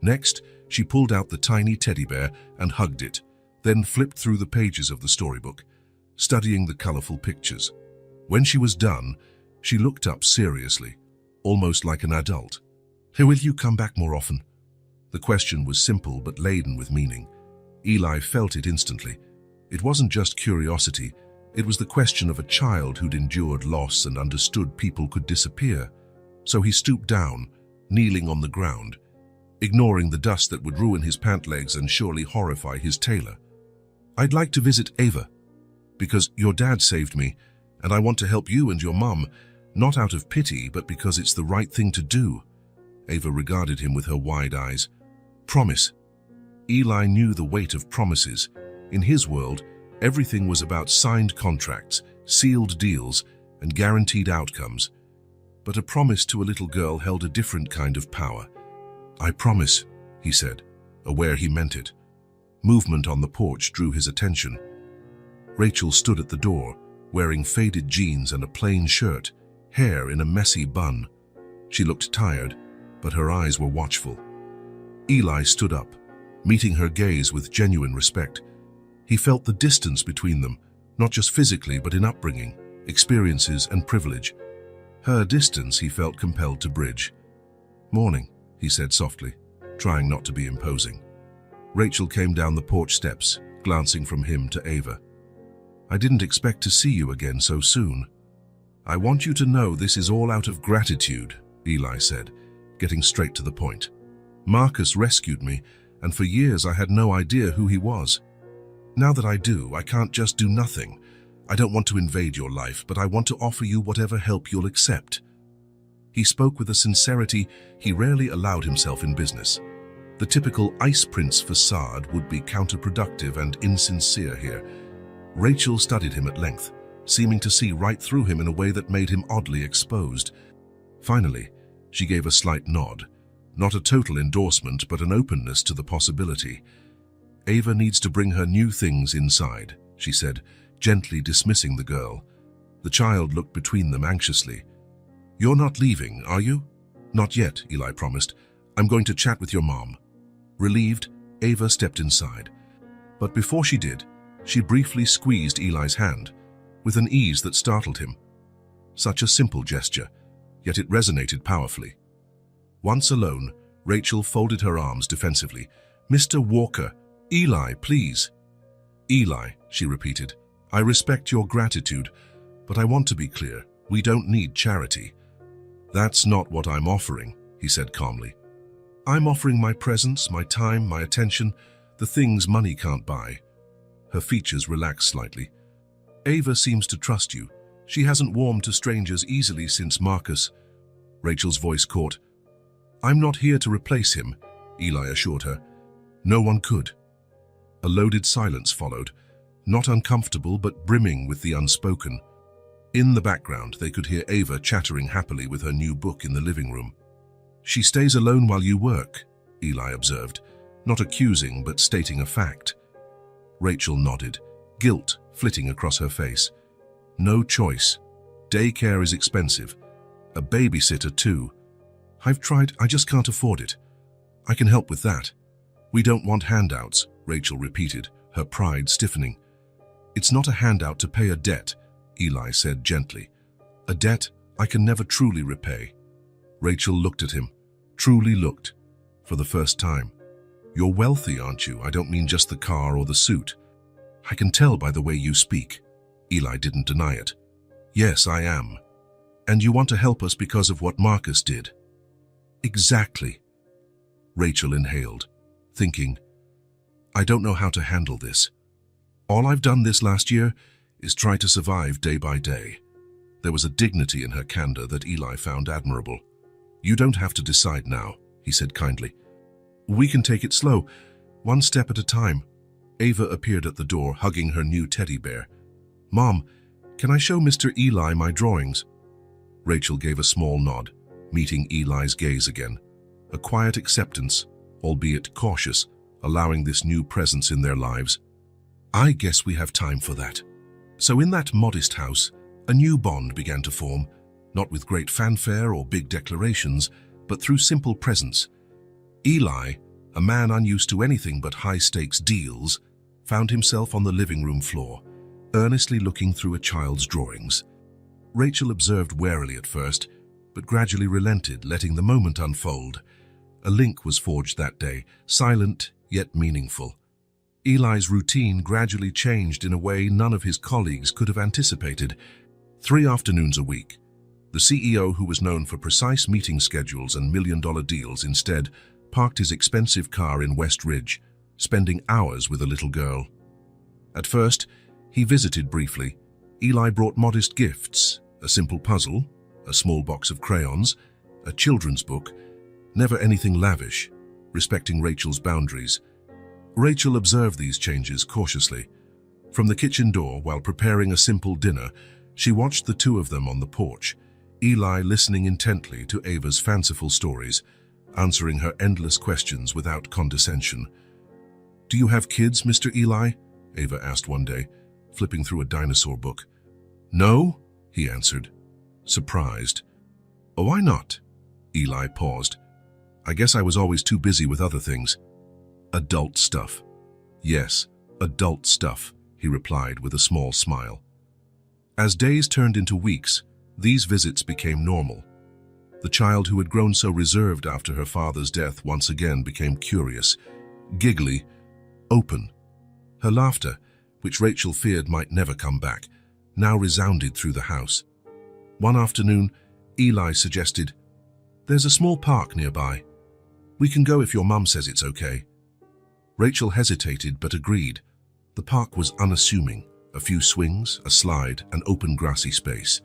Next, she pulled out the tiny teddy bear and hugged it, then flipped through the pages of the storybook, studying the colorful pictures. When she was done, she looked up seriously, almost like an adult. Will you come back more often? The question was simple but laden with meaning. Eli felt it instantly. It wasn't just curiosity, it was the question of a child who'd endured loss and understood people could disappear. So he stooped down, kneeling on the ground, ignoring the dust that would ruin his pant legs and surely horrify his tailor. I'd like to visit Ava, because your dad saved me, and I want to help you and your mum, not out of pity, but because it's the right thing to do. Ava regarded him with her wide eyes. Promise. Eli knew the weight of promises. In his world, everything was about signed contracts, sealed deals, and guaranteed outcomes. But a promise to a little girl held a different kind of power. I promise, he said, aware he meant it. Movement on the porch drew his attention. Rachel stood at the door, wearing faded jeans and a plain shirt, hair in a messy bun. She looked tired, but her eyes were watchful. Eli stood up, meeting her gaze with genuine respect. He felt the distance between them, not just physically but in upbringing, experiences and privilege. Her distance he felt compelled to bridge. Morning, he said softly, trying not to be imposing. Rachel came down the porch steps, glancing from him to Ava. I didn't expect to see you again so soon. I want you to know this is all out of gratitude, Eli said, getting straight to the point. Marcus rescued me, and for years I had no idea who he was. Now that I do, I can't just do nothing. I don't want to invade your life, but I want to offer you whatever help you'll accept. He spoke with a sincerity he rarely allowed himself in business. The typical ice prince facade would be counterproductive and insincere here. Rachel studied him at length, seeming to see right through him in a way that made him oddly exposed. Finally, she gave a slight nod. Not a total endorsement, but an openness to the possibility. Ava needs to bring her new things inside, she said, gently dismissing the girl. The child looked between them anxiously. You're not leaving, are you? Not yet, Eli promised. I'm going to chat with your mom. Relieved, Ava stepped inside. But before she did, she briefly squeezed Eli's hand, with an ease that startled him. Such a simple gesture, yet it resonated powerfully. Once alone, Rachel folded her arms defensively. Mr. Walker, Eli, please. Eli, she repeated, I respect your gratitude, but I want to be clear, we don't need charity. That's not what I'm offering, he said calmly. I'm offering my presence, my time, my attention, the things money can't buy. Her features relaxed slightly. Ava seems to trust you. She hasn't warmed to strangers easily since Marcus. Rachel's voice caught. I'm not here to replace him, Eli assured her. No one could. A loaded silence followed, not uncomfortable but brimming with the unspoken. In the background, they could hear Ava chattering happily with her new book in the living room. She stays alone while you work, Eli observed, not accusing but stating a fact. Rachel nodded, guilt flitting across her face. No choice. Daycare is expensive. A babysitter too. I've tried, I just can't afford it. I can help with that. We don't want handouts, Rachel repeated, her pride stiffening. It's not a handout to pay a debt, Eli said gently. A debt I can never truly repay. Rachel looked at him, truly looked, for the first time. You're wealthy, aren't you? I don't mean just the car or the suit. I can tell by the way you speak. Eli didn't deny it. Yes, I am. And you want to help us because of what Marcus did. Exactly. Rachel inhaled, thinking, I don't know how to handle this. All I've done this last year is try to survive day by day. There was a dignity in her candor that Eli found admirable. You don't have to decide now, he said kindly. We can take it slow, one step at a time. Ava appeared at the door, hugging her new teddy bear. Mom, can I show Mr. Eli my drawings? Rachel gave a small nod, meeting Eli's gaze again. A quiet acceptance, albeit cautious, allowing this new presence in their lives. I guess we have time for that. So in that modest house, a new bond began to form, not with great fanfare or big declarations, but through simple presence. Eli, a man unused to anything but high-stakes deals, found himself on the living room floor, earnestly looking through a child's drawings. Rachel observed warily at first, but gradually relented, letting the moment unfold. A link was forged that day, silent yet meaningful. Eli's routine gradually changed in a way none of his colleagues could have anticipated. 3 afternoons a week. The CEO, who was known for precise meeting schedules and million-dollar deals, instead parked his expensive car in West Ridge, spending hours with a little girl. At first, he visited briefly. Eli brought modest gifts, a simple puzzle, a small box of crayons, a children's book, never anything lavish, respecting Rachel's boundaries. Rachel observed these changes cautiously. From the kitchen door, while preparing a simple dinner, she watched the two of them on the porch, Eli listening intently to Ava's fanciful stories, answering her endless questions without condescension. "Do you have kids, Mr. Eli?" Ava asked one day, flipping through a dinosaur book. "No," he answered, surprised. "Oh, why not?" Eli paused. "I guess I was always too busy with other things." "Adult stuff." "Yes, adult stuff," he replied with a small smile. As days turned into weeks, these visits became normal. The child who had grown so reserved after her father's death once again became curious, giggly, open. Her laughter, which Rachel feared might never come back, now resounded through the house. One afternoon, Eli suggested, "There's a small park nearby. We can go if your mum says it's okay." Rachel hesitated but agreed. The park was unassuming, a few swings, a slide, an open grassy space.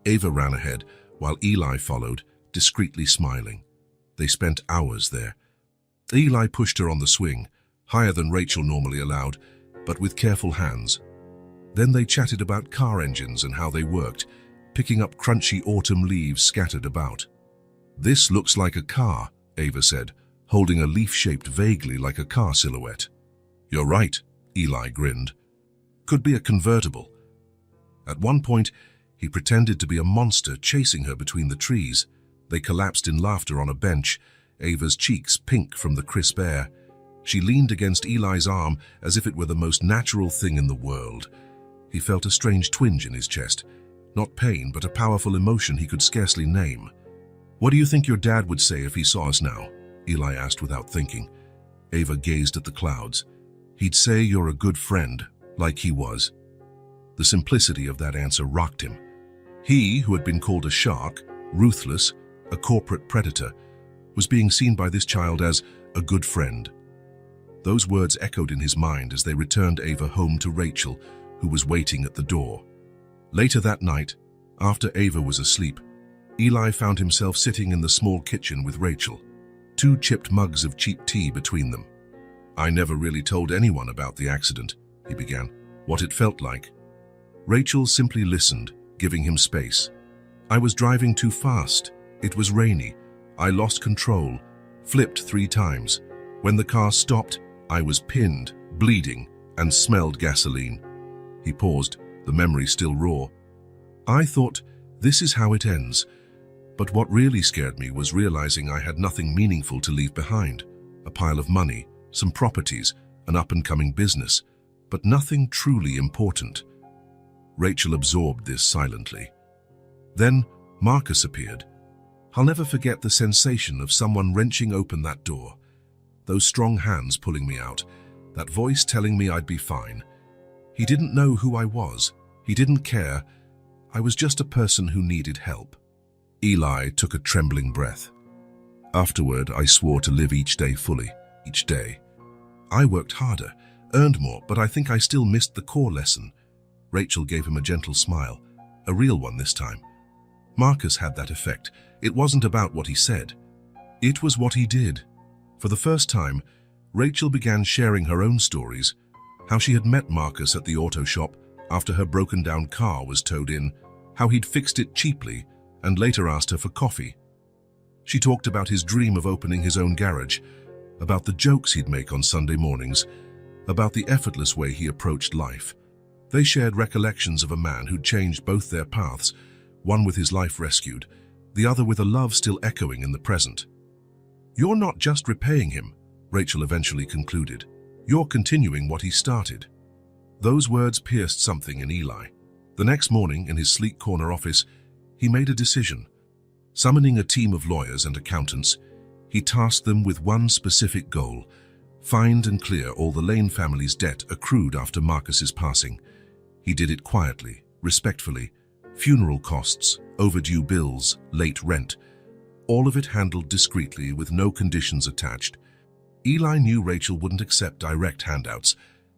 Ava ran ahead, while Eli followed, discreetly smiling. They spent hours there. Eli pushed her on the swing, higher than Rachel normally allowed, but with careful hands. Then they chatted about car engines and how they worked, picking up crunchy autumn leaves scattered about. "This looks like a car," Ava said, holding a leaf shaped vaguely like a car silhouette. "You're right," Eli grinned. "Could be a convertible." At one point, he pretended to be a monster chasing her between the trees. They collapsed in laughter on a bench, Ava's cheeks pink from the crisp air. She leaned against Eli's arm as if it were the most natural thing in the world. He felt a strange twinge in his chest. Not pain, but a powerful emotion he could scarcely name. "What do you think your dad would say if he saw us now?" Eli asked without thinking. Ava gazed at the clouds. "He'd say you're a good friend, like he was." The simplicity of that answer rocked him. He, who had been called a shark, ruthless, a corporate predator, was being seen by this child as a good friend. Those words echoed in his mind as they returned Ava home to Rachel, who was waiting at the door. Later that night, after Ava was asleep, Eli found himself sitting in the small kitchen with Rachel, 2 chipped mugs of cheap tea between them. "I never really told anyone about the accident," he began, "what it felt like." Rachel simply listened, giving him space. "I was driving too fast. It was rainy. I lost control, flipped 3 times. When the car stopped, I was pinned, bleeding, and smelled gasoline." He paused, the memory still raw. "I thought, this is how it ends. But what really scared me was realizing I had nothing meaningful to leave behind. A pile of money, some properties, an up-and-coming business, but nothing truly important." Rachel absorbed this silently. Then Marcus appeared. I'll never forget the sensation of someone wrenching open that door. Those strong hands pulling me out, that voice telling me I'd be fine. He didn't know who I was. He didn't care. I was just a person who needed help. Eli took a trembling breath. Afterward, I swore to live each day fully, each day. I worked harder, earned more, but I think I still missed the core lesson. Rachel gave him a gentle smile, a real one this time. Marcus had that effect. It wasn't about what he said. It was what he did. For the first time, Rachel began sharing her own stories, how she had met Marcus at the auto shop after her broken-down car was towed in, how he'd fixed it cheaply, and later asked her for coffee. She talked about his dream of opening his own garage, about the jokes he'd make on Sunday mornings, about the effortless way he approached life. They shared recollections of a man who'd changed both their paths, one with his life rescued, the other with a love still echoing in the present. "You're not just repaying him," Rachel eventually concluded. "You're continuing what he started." Those words pierced something in Eli. The next morning, in his sleek corner office, he made a decision. Summoning a team of lawyers and accountants, he tasked them with one specific goal: find and clear all the Lane family's debt accrued after Marcus's passing. He did it quietly, respectfully. Funeral costs, overdue bills, late rent, all of it handled discreetly with no conditions attached. Eli knew Rachel wouldn't accept direct handouts,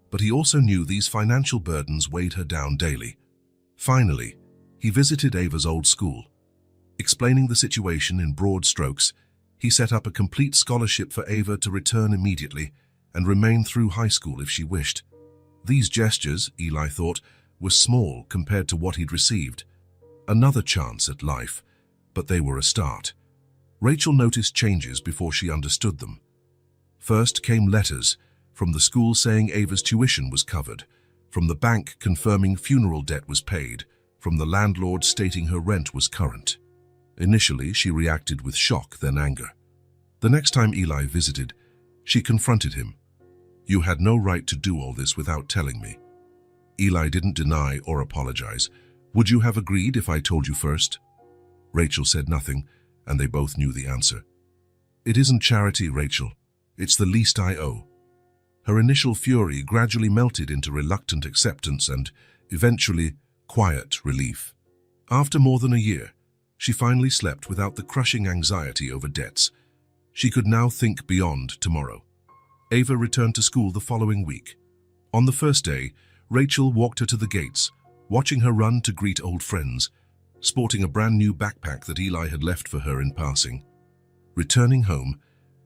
but he also knew these financial burdens weighed her down daily. Finally, he visited Ava's old school. Explaining the situation in broad strokes, he set up a complete scholarship for Ava to return immediately and remain through high school if she wished. These gestures, Eli thought, were small compared to what he'd received. Another chance at life, but they were a start. Rachel noticed changes before she understood them. First came letters from the school saying Ava's tuition was covered, from the bank confirming funeral debt was paid, from the landlord stating her rent was current. Initially, she reacted with shock, then anger. The next time Eli visited, she confronted him. "You had no right to do all this without telling me." Eli didn't deny or apologize. "Would you have agreed if I told you first?" Rachel said nothing, and they both knew the answer. "It isn't charity, Rachel. It's the least I owe." Her initial fury gradually melted into reluctant acceptance and, eventually, quiet relief. After more than a year, she finally slept without the crushing anxiety over debts. She could now think beyond tomorrow. Ava returned to school the following week. On the first day, Rachel walked her to the gates, watching her run to greet old friends, sporting a brand new backpack that Eli had left for her in passing. Returning home,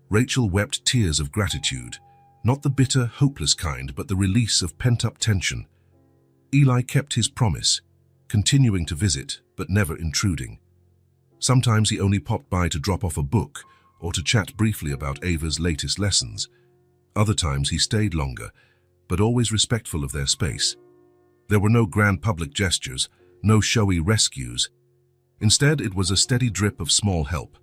Rachel wept tears of gratitude, not the bitter, hopeless kind, but the release of pent-up tension. Eli kept his promise, continuing to visit, but never intruding. Sometimes he only popped by to drop off a book or to chat briefly about Ava's latest lessons. Other times he stayed longer, but always respectful of their space. There were no grand public gestures, no showy rescues. Instead, it was a steady drip of small help.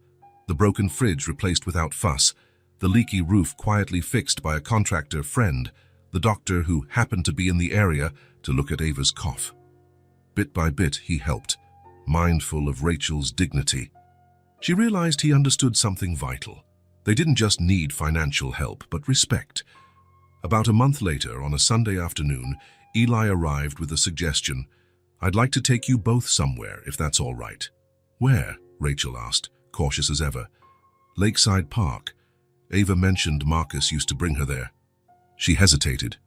The broken fridge replaced without fuss, the leaky roof quietly fixed by a contractor friend, the doctor who happened to be in the area to look at Ava's cough. Bit by bit, he helped, mindful of Rachel's dignity. She realized he understood something vital. They didn't just need financial help, but respect. About a month later, on a Sunday afternoon, Eli arrived with a suggestion. "I'd like to take you both somewhere, if that's all right." "Where?" Rachel asked, cautious as ever. "Lakeside Park. Ava mentioned Marcus used to bring her there." She hesitated.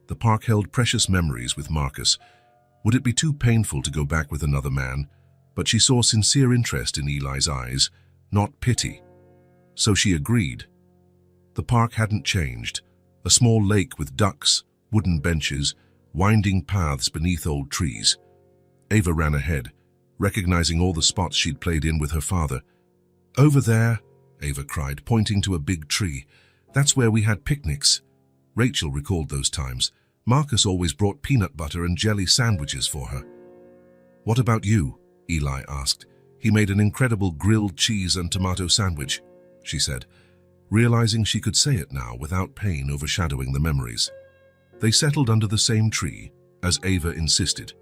The park held precious memories with Marcus. Would it be too painful to go back with another man? But she saw sincere interest in Eli's eyes, not pity. So she agreed. The park hadn't changed. A small lake with ducks, wooden benches, winding paths beneath old trees. Ava ran ahead, recognizing all the spots she'd played in with her father. "Over there," Ava cried, pointing to a big tree. "That's where we had picnics." Rachel recalled those times. Marcus always brought peanut butter and jelly sandwiches for her. "What about you?" Eli asked. "He made an incredible grilled cheese and tomato sandwich," she said, realizing she could say it now without pain overshadowing the memories. They settled under the same tree, as Ava insisted.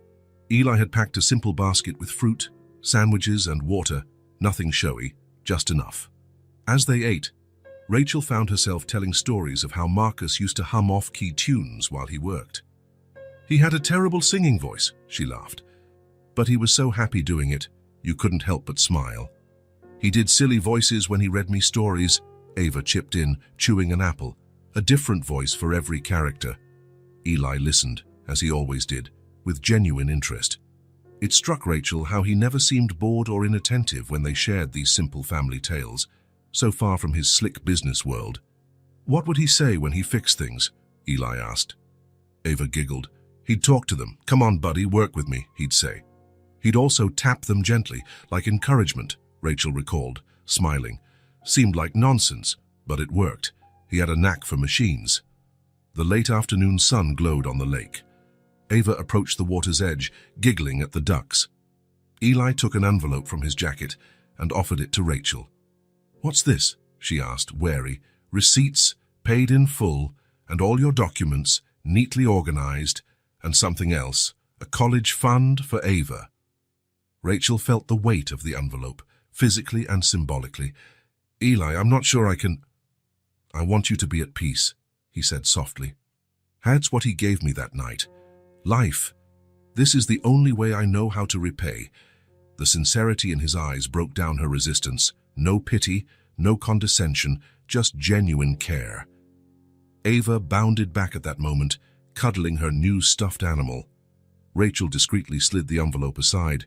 Eli had packed a simple basket with fruit, sandwiches, and water, nothing showy, just enough. As they ate, Rachel found herself telling stories of how Marcus used to hum off-key tunes while he worked. "He had a terrible singing voice," she laughed. "But he was so happy doing it, you couldn't help but smile. He did silly voices when he read me stories," Ava chipped in, chewing an apple, "a different voice for every character." Eli listened, as he always did, with genuine interest. It struck Rachel how he never seemed bored or inattentive when they shared these simple family tales, so far from his slick business world. "What would he say when he fixed things?" Eli asked. Ava giggled. "He'd talk to them. 'Come on, buddy, work with me,' he'd say. He'd also tap them gently, like encouragement," Rachel recalled, smiling. "Seemed like nonsense, but it worked. He had a knack for machines." The late afternoon sun glowed on the lake. Ava approached the water's edge, giggling at the ducks. Eli took an envelope from his jacket and offered it to Rachel. "What's this?" she asked, wary. "Receipts, paid in full, and all your documents, neatly organized, and something else, a college fund for Ava." Rachel felt the weight of the envelope, physically and symbolically. "Eli, I'm not sure I can—" "I want you to be at peace," he said softly. "That's what he gave me that night. Life. This is the only way I know how to repay." The sincerity in his eyes broke down her resistance. No pity, no condescension, just genuine care. Ava bounded back at that moment, cuddling her new stuffed animal. Rachel discreetly slid the envelope aside.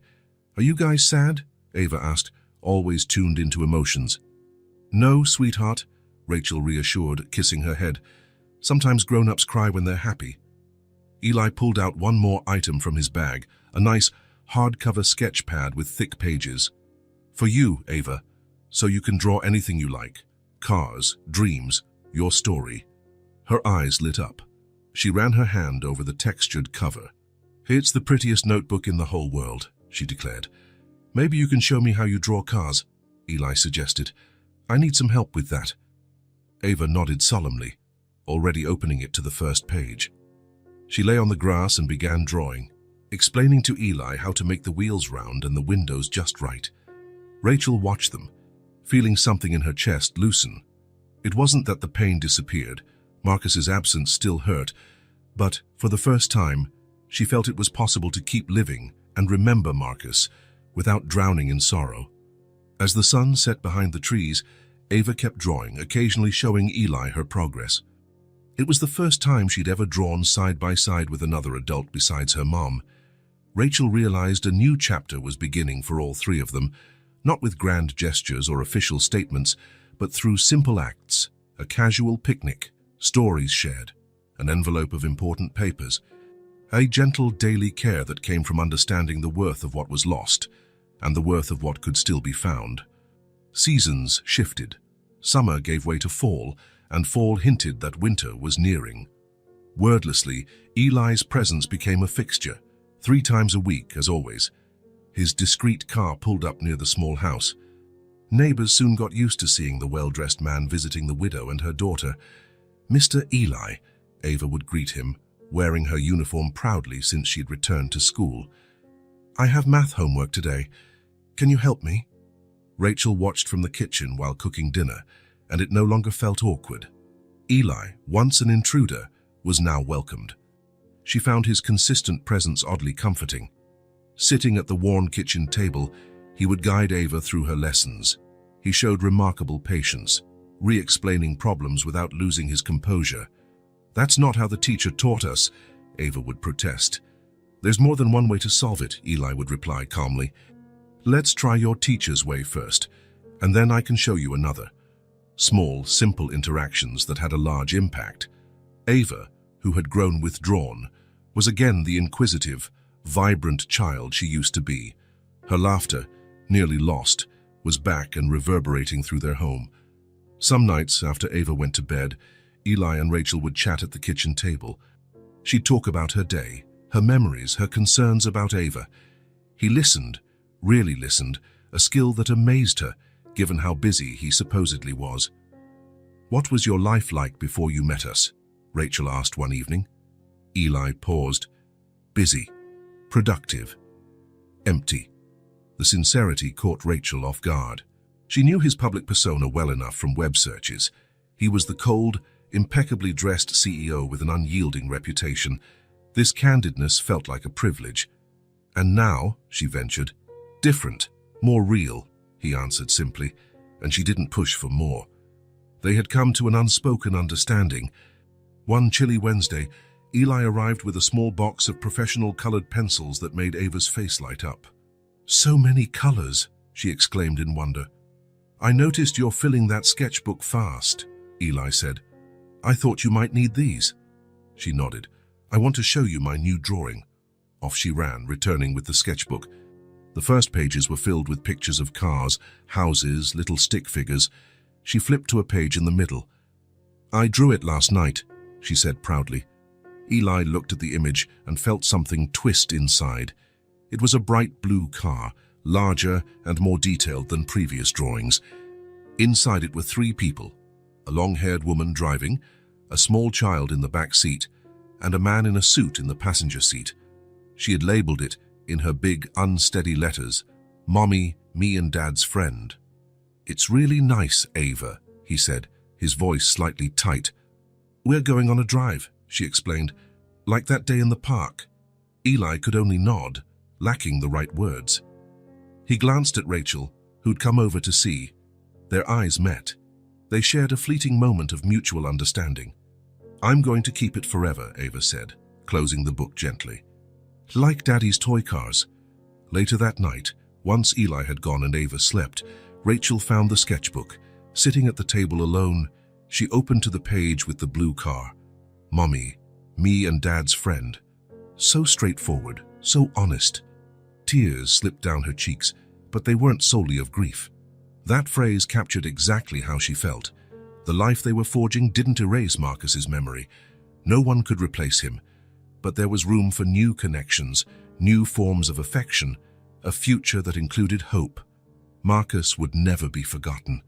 "Are you guys sad?" Ava asked, always tuned into emotions. "No, sweetheart," Rachel reassured, kissing her head. "Sometimes grown-ups cry when they're happy." Eli pulled out one more item from his bag, a nice hardcover sketch pad with thick pages. "For you, Ava, so you can draw anything you like. Cars, dreams, your story." Her eyes lit up. She ran her hand over the textured cover. "It's the prettiest notebook in the whole world," she declared. "Maybe you can show me how you draw cars," Eli suggested. "I need some help with that." Ava nodded solemnly, already opening it to the first page. She lay on the grass and began drawing, explaining to Eli how to make the wheels round and the windows just right. Rachel watched them, feeling something in her chest loosen. It wasn't that the pain disappeared. Marcus's absence still hurt, but for the first time, she felt it was possible to keep living and remember Marcus without drowning in sorrow. As the sun set behind the trees, Ava kept drawing, occasionally showing Eli her progress. It was the first time she'd ever drawn side by side with another adult besides her mom. Rachel realized a new chapter was beginning for all three of them, not with grand gestures or official statements, but through simple acts: a casual picnic, stories shared, an envelope of important papers, a gentle daily care that came from understanding the worth of what was lost and the worth of what could still be found. Seasons shifted. Summer gave way to fall, and fall hinted that winter was nearing. Wordlessly, Eli's presence became a fixture, 3 times a week, as always. His discreet car pulled up near the small house. Neighbors soon got used to seeing the well-dressed man visiting the widow and her daughter. "Mr. Eli," Ava would greet him, wearing her uniform proudly since she'd returned to school. "I have math homework today. Can you help me?" Rachel watched from the kitchen while cooking dinner, and it no longer felt awkward. Eli, once an intruder, was now welcomed. She found his consistent presence oddly comforting. Sitting at the worn kitchen table, he would guide Ava through her lessons. He showed remarkable patience, re-explaining problems without losing his composure. "That's not how the teacher taught us," Ava would protest. "There's more than one way to solve it," Eli would reply calmly. "Let's try your teacher's way first, and then I can show you another." Small, simple interactions that had a large impact. Ava, who had grown withdrawn, was again the inquisitive, vibrant child she used to be. Her laughter, nearly lost, was back and reverberating through their home. Some nights, after Ava went to bed, Eli and Rachel would chat at the kitchen table. She'd talk about her day, her memories, her concerns about Ava. He listened, really listened, a skill that amazed her, given how busy he supposedly was. "What was your life like before you met us?" Rachel asked one evening. Eli paused. "Busy, productive, empty." The sincerity caught Rachel off guard. She knew his public persona well enough from web searches. He was the cold, impeccably dressed CEO with an unyielding reputation. This candidness felt like a privilege. "And now," she ventured, "different, more real," he answered simply, and she didn't push for more. They had come to an unspoken understanding. One chilly Wednesday, Eli arrived with a small box of professional colored pencils that made Ava's face light up. "So many colors," she exclaimed in wonder. "I noticed you're filling that sketchbook fast," Eli said. "I thought you might need these." She nodded. "I want to show you my new drawing." Off she ran, returning with the sketchbook. The first pages were filled with pictures of cars, houses, little stick figures. She flipped to a page in the middle. "I drew it last night," she said proudly. Eli looked at the image and felt something twist inside. It was a bright blue car, larger and more detailed than previous drawings. Inside it were 3 people, a long-haired woman driving, a small child in the back seat, and a man in a suit in the passenger seat. She had labeled it, in her big, unsteady letters, "Mommy, me and Dad's friend. It's really nice, Ava, he said, his voice slightly tight. We're going on a drive, she explained, like that day in the park. Eli could only nod, lacking the right words. He glanced at Rachel, who'd come over to see. Their eyes met. They shared a fleeting moment of mutual understanding. I'm going to keep it forever, Ava said, closing the book gently. Like Daddy's toy cars. Later that night, once Eli had gone and Ava slept, Rachel found the sketchbook. Sitting at the table alone, she opened to the page with the blue car. Mommy, me and Dad's friend. So straightforward, so honest. Tears slipped down her cheeks, but they weren't solely of grief. That phrase captured exactly how she felt. The life they were forging didn't erase Marcus's memory. No one could replace him, but there was room for new connections, new forms of affection, a future that included hope. Marcus would never be forgotten.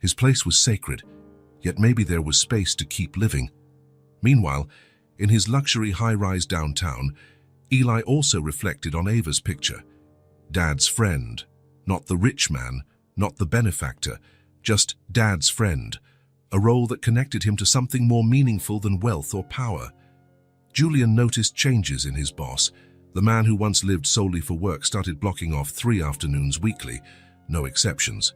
His place was sacred, yet maybe there was space to keep living. Meanwhile, in his luxury high-rise downtown, Eli also reflected on Ava's picture. Dad's friend, not the rich man, not the benefactor, just Dad's friend, a role that connected him to something more meaningful than wealth or power. Julian noticed changes in his boss. The man who once lived solely for work started blocking off 3 afternoons weekly, no exceptions.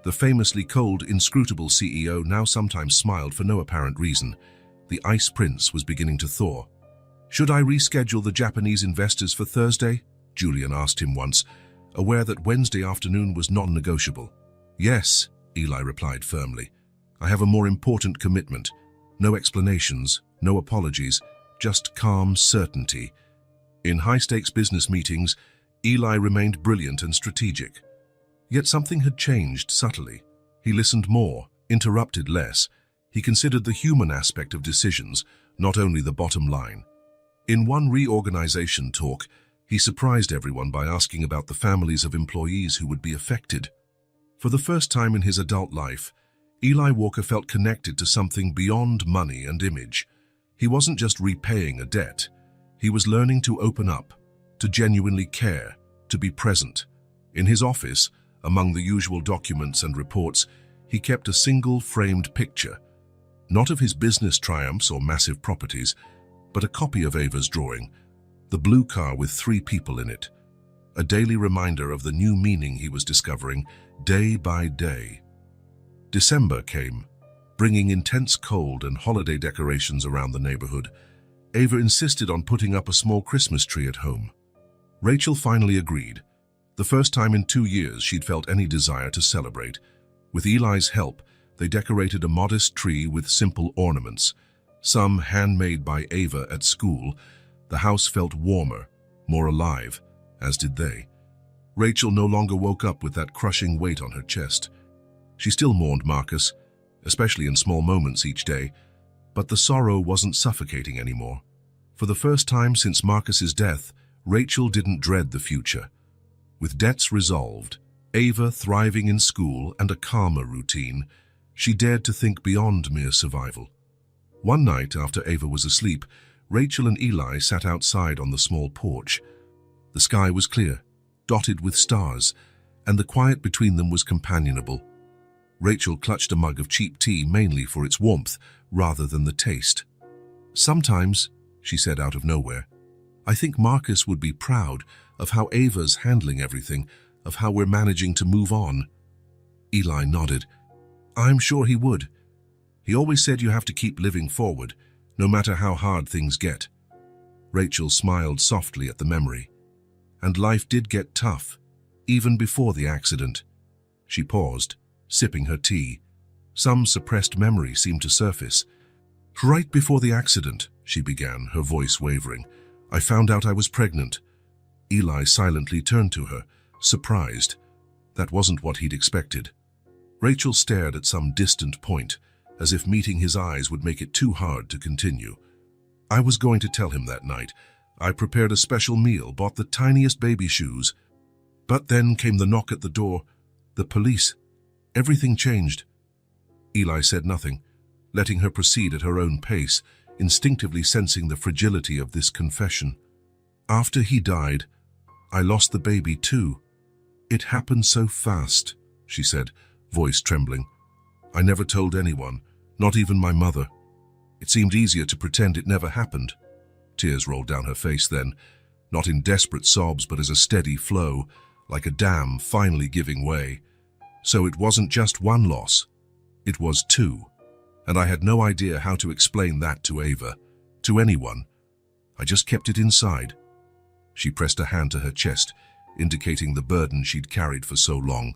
The famously cold, inscrutable CEO now sometimes smiled for no apparent reason. The Ice Prince was beginning to thaw. Should I reschedule the Japanese investors for Thursday? Julian asked him once, aware that Wednesday afternoon was non-negotiable. Yes, Eli replied firmly. I have a more important commitment. No explanations, no apologies, just calm certainty. In high-stakes business meetings, Eli remained brilliant and strategic. Yet something had changed subtly. He listened more, interrupted less. He considered the human aspect of decisions, not only the bottom line. In one reorganization talk, he surprised everyone by asking about the families of employees who would be affected. For the first time in his adult life, Eli Walker felt connected to something beyond money and image. He wasn't just repaying a debt. He was learning to open up, to genuinely care, to be present. In his office, among the usual documents and reports, he kept a single framed picture, not of his business triumphs or massive properties, but a copy of Ava's drawing, the blue car with 3 people in it, a daily reminder of the new meaning he was discovering day by day. December came, bringing intense cold and holiday decorations around the neighborhood. Ava insisted on putting up a small Christmas tree at home. Rachel finally agreed. The first time in 2 years she'd felt any desire to celebrate. With Eli's help, they decorated a modest tree with simple ornaments, some handmade by Ava at school. The house felt warmer, more alive, as did they. Rachel no longer woke up with that crushing weight on her chest. She still mourned Marcus, especially in small moments each day, but the sorrow wasn't suffocating anymore. For the first time since Marcus's death, Rachel didn't dread the future. With debts resolved, Ava thriving in school and a calmer routine, she dared to think beyond mere survival. One night after Ava was asleep, Rachel and Eli sat outside on the small porch. The sky was clear, dotted with stars, and the quiet between them was companionable. Rachel clutched a mug of cheap tea mainly for its warmth rather than the taste. Sometimes, she said out of nowhere, I think Marcus would be proud of how Ava's handling everything, of how we're managing to move on. Eli nodded. I'm sure he would. He always said you have to keep living forward, no matter how hard things get. Rachel smiled softly at the memory. And life did get tough, even before the accident. She paused, sipping her tea. Some suppressed memory seemed to surface. Right before the accident, she began, her voice wavering, I found out I was pregnant. Eli silently turned to her, surprised. That wasn't what he'd expected. Rachel stared at some distant point, as if meeting his eyes would make it too hard to continue. I was going to tell him that night. I prepared a special meal, bought the tiniest baby shoes. But then came the knock at the door. The police. Everything changed. Eli said nothing, letting her proceed at her own pace, instinctively sensing the fragility of this confession. After he died, I lost the baby too. "It happened so fast," she said, voice trembling. "I never told anyone, not even my mother. It seemed easier to pretend it never happened." Tears rolled down her face then, not in desperate sobs but as a steady flow, like a dam finally giving way. So it wasn't just one loss, it was two. And I had no idea how to explain that to Ava, to anyone. I just kept it inside. She pressed a hand to her chest, indicating the burden she'd carried for so long.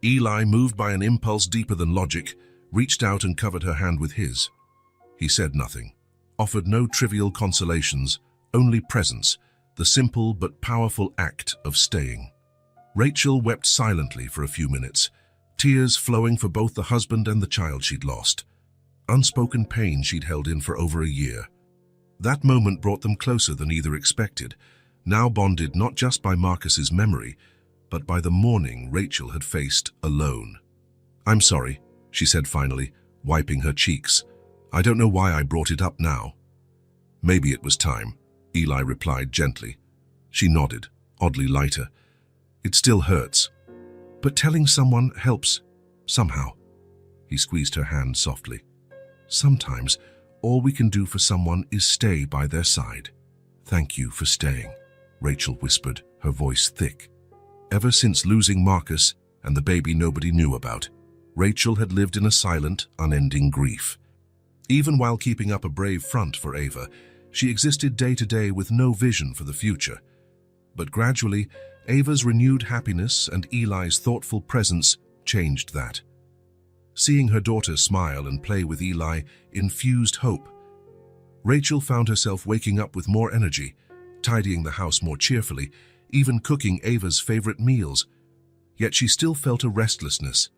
Eli, moved by an impulse deeper than logic, reached out and covered her hand with his. He said nothing, offered no trivial consolations, only presence, the simple but powerful act of staying. Rachel wept silently for a few minutes, tears flowing for both the husband and the child she'd lost. Unspoken pain she'd held in for over a year. That moment brought them closer than either expected, now bonded not just by Marcus's memory, but by the mourning Rachel had faced alone. "I'm sorry," she said finally, wiping her cheeks. "I don't know why I brought it up now." "Maybe it was time," Eli replied gently. She nodded, oddly lighter. "It still hurts. But telling someone helps, somehow." He squeezed her hand softly. "Sometimes, all we can do for someone is stay by their side." "Thank you for staying," Rachel whispered, her voice thick. Ever since losing Marcus and the baby nobody knew about, Rachel had lived in a silent, unending grief. Even while keeping up a brave front for Ava, she existed day to day with no vision for the future. But gradually, Ava's renewed happiness and Eli's thoughtful presence changed that. Seeing her daughter smile and play with Eli infused hope. Rachel found herself waking up with more energy, tidying the house more cheerfully, even cooking Ava's favorite meals. Yet she still felt a restlessness,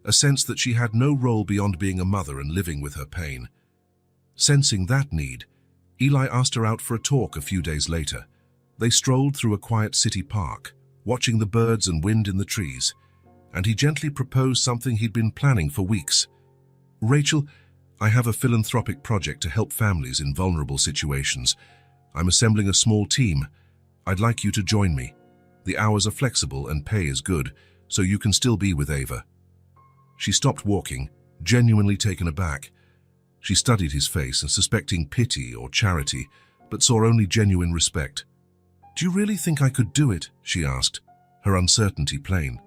a sense that she had no role beyond being a mother and living with her pain. Sensing that need, Eli asked her out for a talk a few days later. They strolled through a quiet city park, watching the birds and wind in the trees, and he gently proposed something he'd been planning for weeks. "Rachel, I have a philanthropic project to help families in vulnerable situations. I'm assembling a small team. I'd like you to join me. The hours are flexible and pay is good, so you can still be with Ava." She stopped walking, genuinely taken aback. She studied his face and suspecting pity or charity, but saw only genuine respect. "Do you really think I could do it?" she asked, her uncertainty plain.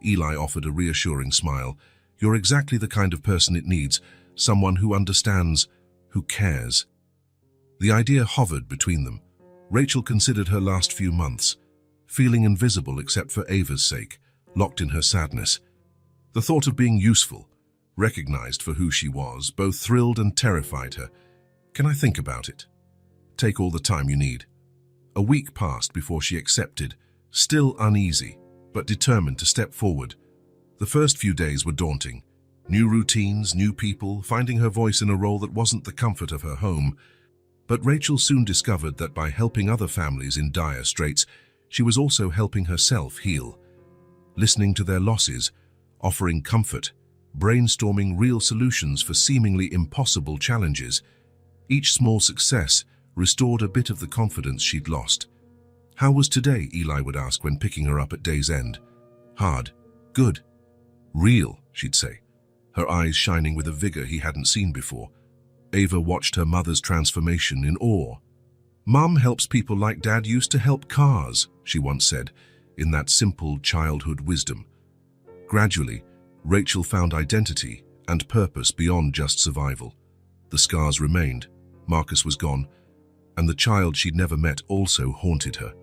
Eli offered a reassuring smile. "You're exactly the kind of person it needs, someone who understands, who cares." The idea hovered between them. Rachel considered her last few months, feeling invisible except for Ava's sake, locked in her sadness. The thought of being useful, recognized for who she was, both thrilled and terrified her. "Can I think about it?" "Take all the time you need." A week passed before she accepted, still uneasy, but determined to step forward. The first few days were daunting. New routines, new people, finding her voice in a role that wasn't the comfort of her home. But Rachel soon discovered that by helping other families in dire straits, she was also helping herself heal. Listening to their losses, offering comfort, brainstorming real solutions for seemingly impossible challenges. Each small success restored a bit of the confidence she'd lost. "How was today?" Eli would ask when picking her up at day's end. "Hard. Good. Real," she'd say, her eyes shining with a vigor he hadn't seen before. Ava watched her mother's transformation in awe. "Mum helps people like Dad used to help cars," she once said, in that simple childhood wisdom. Gradually, Rachel found identity and purpose beyond just survival. The scars remained, Marcus was gone, and the child she'd never met also haunted her.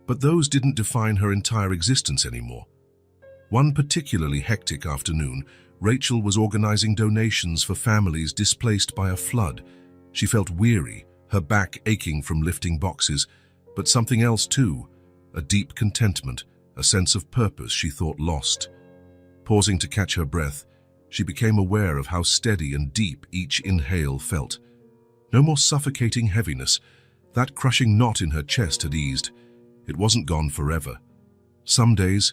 But those didn't define her entire existence anymore. One particularly hectic afternoon, Rachel was organizing donations for families displaced by a flood. She felt weary, her back aching from lifting boxes, but something else too, a deep contentment, a sense of purpose she thought lost. Pausing to catch her breath, she became aware of how steady and deep each inhale felt. No more suffocating heaviness. That crushing knot in her chest had eased. It wasn't gone forever. Some days,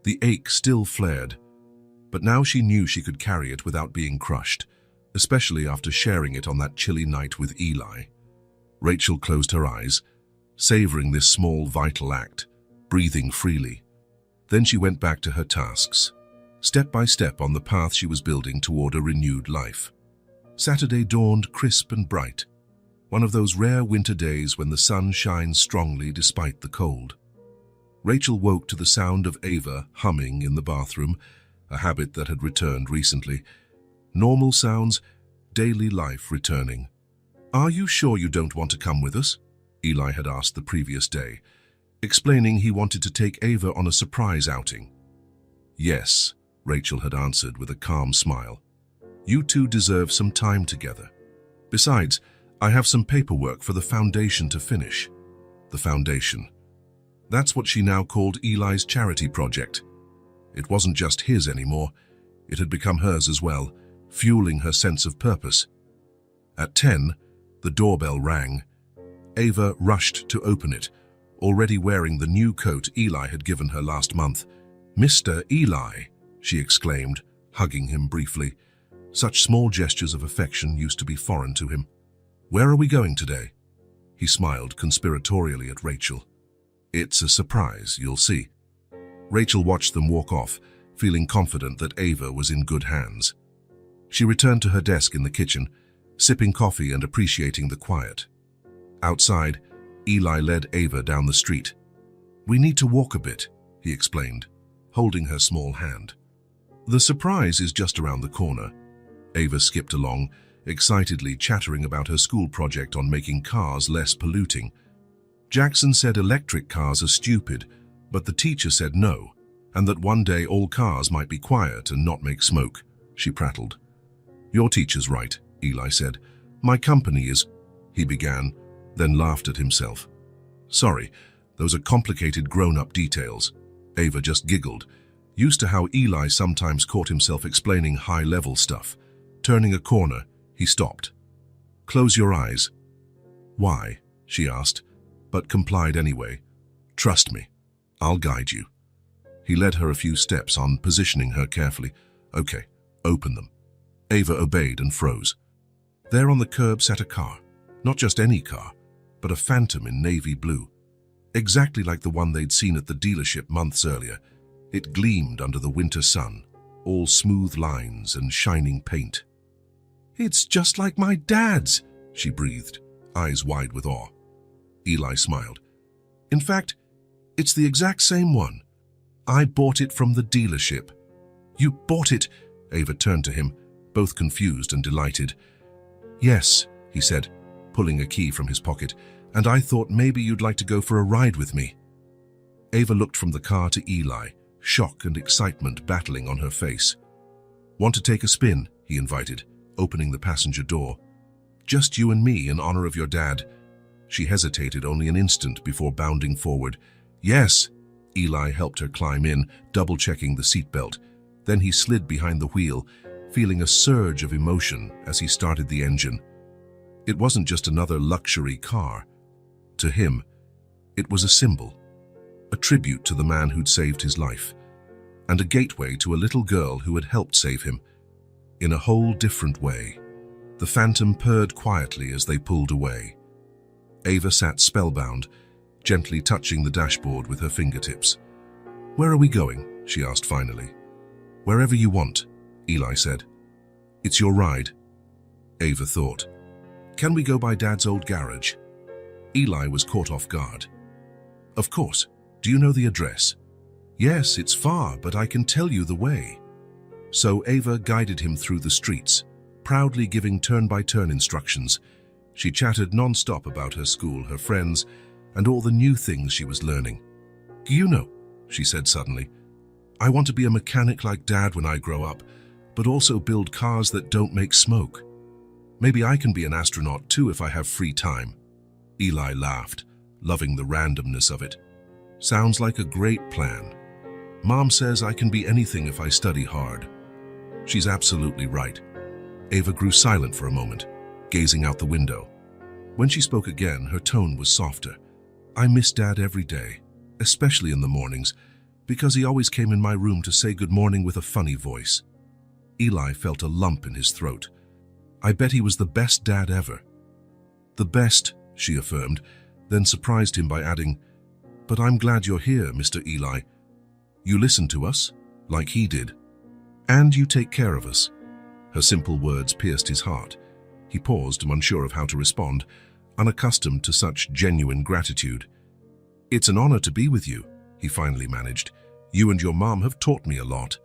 the ache still flared, but now she knew she could carry it without being crushed, especially after sharing it on that chilly night with Eli. Rachel closed her eyes, savoring this small, vital act, breathing freely. Then she went back to her tasks, step by step on the path she was building toward a renewed life. Saturday dawned crisp and bright, one of those rare winter days when the sun shines strongly despite the cold. Rachel woke to the sound of Ava humming in the bathroom, a habit that had returned recently. Normal sounds, daily life returning. "Are you sure you don't want to come with us?" Eli had asked the previous day, explaining he wanted to take Ava on a surprise outing. "Yes," Rachel had answered with a calm smile. "You two deserve some time together. Besides, I have some paperwork for the foundation to finish." The foundation. That's what she now called Eli's charity project. It wasn't just his anymore. It had become hers as well, fueling her sense of purpose. At 10, the doorbell rang. Ava rushed to open it, already wearing the new coat Eli had given her last month. "Mr. Eli," she exclaimed, hugging him briefly. Such small gestures of affection used to be foreign to him. "Where are we going today?" He smiled conspiratorially at Rachel. "It's a surprise, you'll see." Rachel watched them walk off, feeling confident that Ava was in good hands. She returned to her desk in the kitchen, sipping coffee and appreciating the quiet. Outside, Eli led Ava down the street. "We need to walk a bit," he explained, holding her small hand. "The surprise is just around the corner." Ava skipped along, excitedly chattering about her school project on making cars less polluting. Jackson said electric cars are stupid, but the teacher said no, and that one day all cars might be quiet and not make smoke, she prattled. "Your teacher's right," Eli said. "My company is—" he began, then laughed at himself. "Sorry, those are complicated grown-up details." Ava just giggled, used to how Eli sometimes caught himself explaining high-level stuff. Turning a corner, he stopped. "Close your eyes." "Why?" she asked, but complied anyway. "Trust me, I'll guide you." He led her a few steps on, positioning her carefully. "Okay, open them." Ava obeyed and froze. There on the curb sat a car. Not just any car, but a Phantom in navy blue. Exactly like the one they'd seen at the dealership months earlier. It gleamed under the winter sun, all smooth lines and shining paint. "It's just like my dad's," she breathed, eyes wide with awe. Eli smiled. "In fact, it's the exact same one. I bought it from the dealership." "You bought it?" Ava turned to him, both confused and delighted. "Yes," he said, pulling a key from his pocket, "and I thought maybe you'd like to go for a ride with me." Ava looked from the car to Eli, shock and excitement battling on her face. "Want to take a spin?" he invited, opening the passenger door. "Just you and me in honor of your dad." She hesitated only an instant before bounding forward. "Yes." Eli helped her climb in, double-checking the seatbelt. Then he slid behind the wheel, feeling a surge of emotion as he started the engine. It wasn't just another luxury car. To him, it was a symbol, a tribute to the man who'd saved his life, and a gateway to a little girl who had helped save him, in a whole different way. The Phantom purred quietly as they pulled away. Ava sat spellbound, gently touching the dashboard with her fingertips. "Where are we going?" she asked finally. "Wherever you want," Eli said. "It's your ride." Ava thought. "Can we go by Dad's old garage?" Eli was caught off guard. "Of course. Do you know the address?" "Yes, it's far, but I can tell you the way." So Ava guided him through the streets, proudly giving turn-by-turn instructions. She chattered non-stop about her school, her friends, and all the new things she was learning. "You know," she said suddenly, "I want to be a mechanic like Dad when I grow up, but also build cars that don't make smoke. Maybe I can be an astronaut too if I have free time." Eli laughed, loving the randomness of it. "Sounds like a great plan. Mom says I can be anything if I study hard." She's absolutely right. Ava grew silent for a moment, gazing out the window. When she spoke again, her tone was softer. "I miss Dad every day, especially in the mornings, because he always came in my room to say good morning with a funny voice." Eli felt a lump in his throat. "I bet he was the best dad ever." "The best," she affirmed, then surprised him by adding, "But I'm glad you're here, Mr. Eli." You listen to us, like he did. And you take care of us. Her simple words pierced his heart. He paused, unsure of how to respond, unaccustomed to such genuine gratitude. It's an honor to be with you, he finally managed. You and your mom have taught me a lot.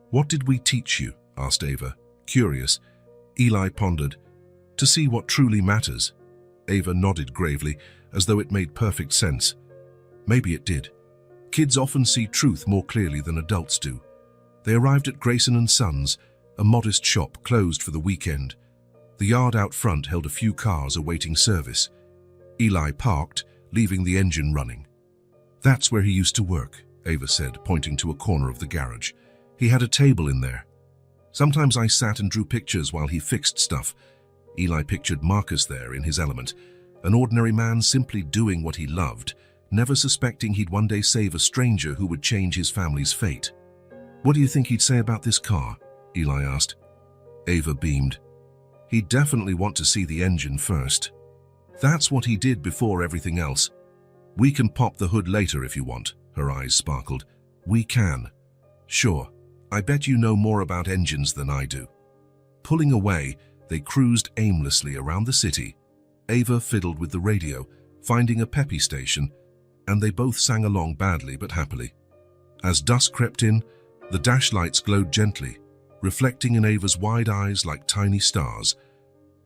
What did we teach you? Asked Ava, curious. Eli pondered. To see what truly matters. Ava nodded gravely, as though it made perfect sense. Maybe it did. Kids often see truth more clearly than adults do. They arrived at Grayson & Sons, a modest shop closed for the weekend. The yard out front held a few cars awaiting service. Eli parked, leaving the engine running. That's where he used to work, Ava said, pointing to a corner of the garage. He had a table in there. Sometimes I sat and drew pictures while he fixed stuff. Eli pictured Marcus there in his element, an ordinary man simply doing what he loved, never suspecting he'd one day save a stranger who would change his family's fate. What do you think he'd say about this car? Eli asked. Ava beamed. He'd definitely want to see the engine first. That's what he did before everything else. We can pop the hood later if you want, her eyes sparkled. We can. Sure, I bet you know more about engines than I do. Pulling away, they cruised aimlessly around the city. Ava fiddled with the radio, finding a peppy station, and they both sang along badly but happily. As dusk crept in, the dash lights glowed gently, reflecting in Ava's wide eyes like tiny stars.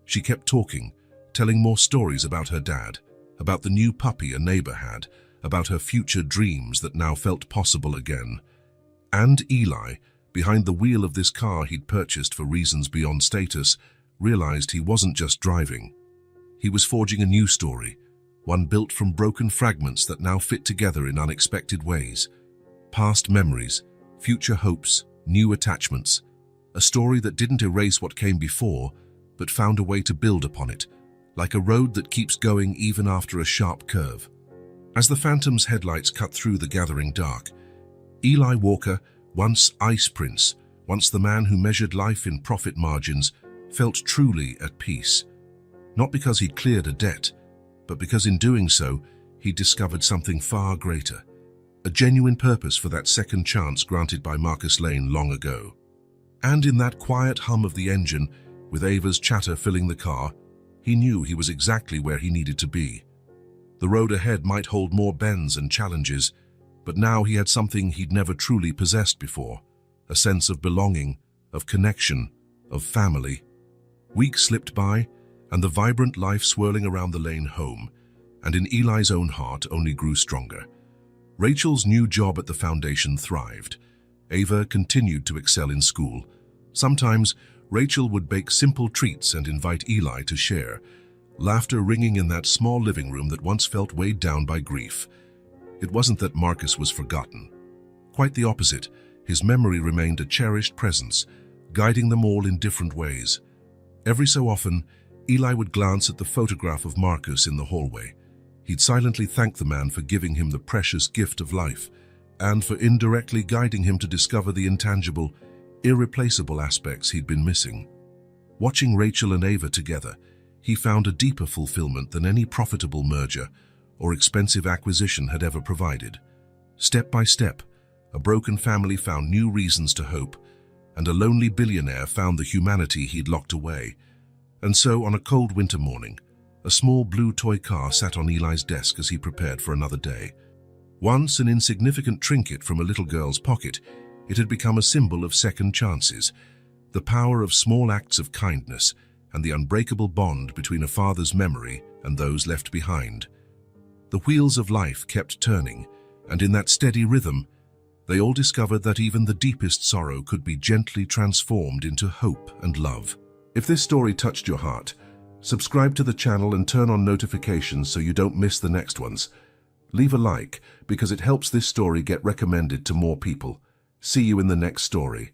She kept talking, telling more stories about her dad, about the new puppy a neighbor had, about her future dreams that now felt possible again. And Eli, behind the wheel of this car he'd purchased for reasons beyond status, realized he wasn't just driving. He was forging a new story, one built from broken fragments that now fit together in unexpected ways. Past memories, future hopes, new attachments. A story that didn't erase what came before, but found a way to build upon it, like a road that keeps going even after a sharp curve. As the Phantom's headlights cut through the gathering dark, Eli Walker, once Ice Prince, once the man who measured life in profit margins, felt truly at peace. Not because he'd cleared a debt, but because in doing so, he'd discovered something far greater, a genuine purpose for that second chance granted by Marcus Lane long ago. And in that quiet hum of the engine, with Ava's chatter filling the car, he knew he was exactly where he needed to be. The road ahead might hold more bends and challenges, but now he had something he'd never truly possessed before, a sense of belonging, of connection, of family. Weeks slipped by, and the vibrant life swirling around the lane home, and in Eli's own heart only grew stronger. Rachel's new job at the foundation thrived. Ava continued to excel in school. Sometimes, Rachel would bake simple treats and invite Eli to share, laughter ringing in that small living room that once felt weighed down by grief. It wasn't that Marcus was forgotten. Quite the opposite, his memory remained a cherished presence, guiding them all in different ways. Every so often, Eli would glance at the photograph of Marcus in the hallway. He'd silently thank the man for giving him the precious gift of life, and for indirectly guiding him to discover the intangible, irreplaceable aspects he'd been missing. Watching Rachel and Ava together, he found a deeper fulfillment than any profitable merger or expensive acquisition had ever provided. Step by step, a broken family found new reasons to hope, and a lonely billionaire found the humanity he'd locked away. And so, on a cold winter morning, a small blue toy car sat on Eli's desk as he prepared for another day. Once an insignificant trinket from a little girl's pocket, it had become a symbol of second chances, the power of small acts of kindness, and the unbreakable bond between a father's memory and those left behind. The wheels of life kept turning, and in that steady rhythm, they all discovered that even the deepest sorrow could be gently transformed into hope and love. If this story touched your heart, subscribe to the channel and turn on notifications so you don't miss the next ones. Leave a like because it helps this story get recommended to more people. See you in the next story.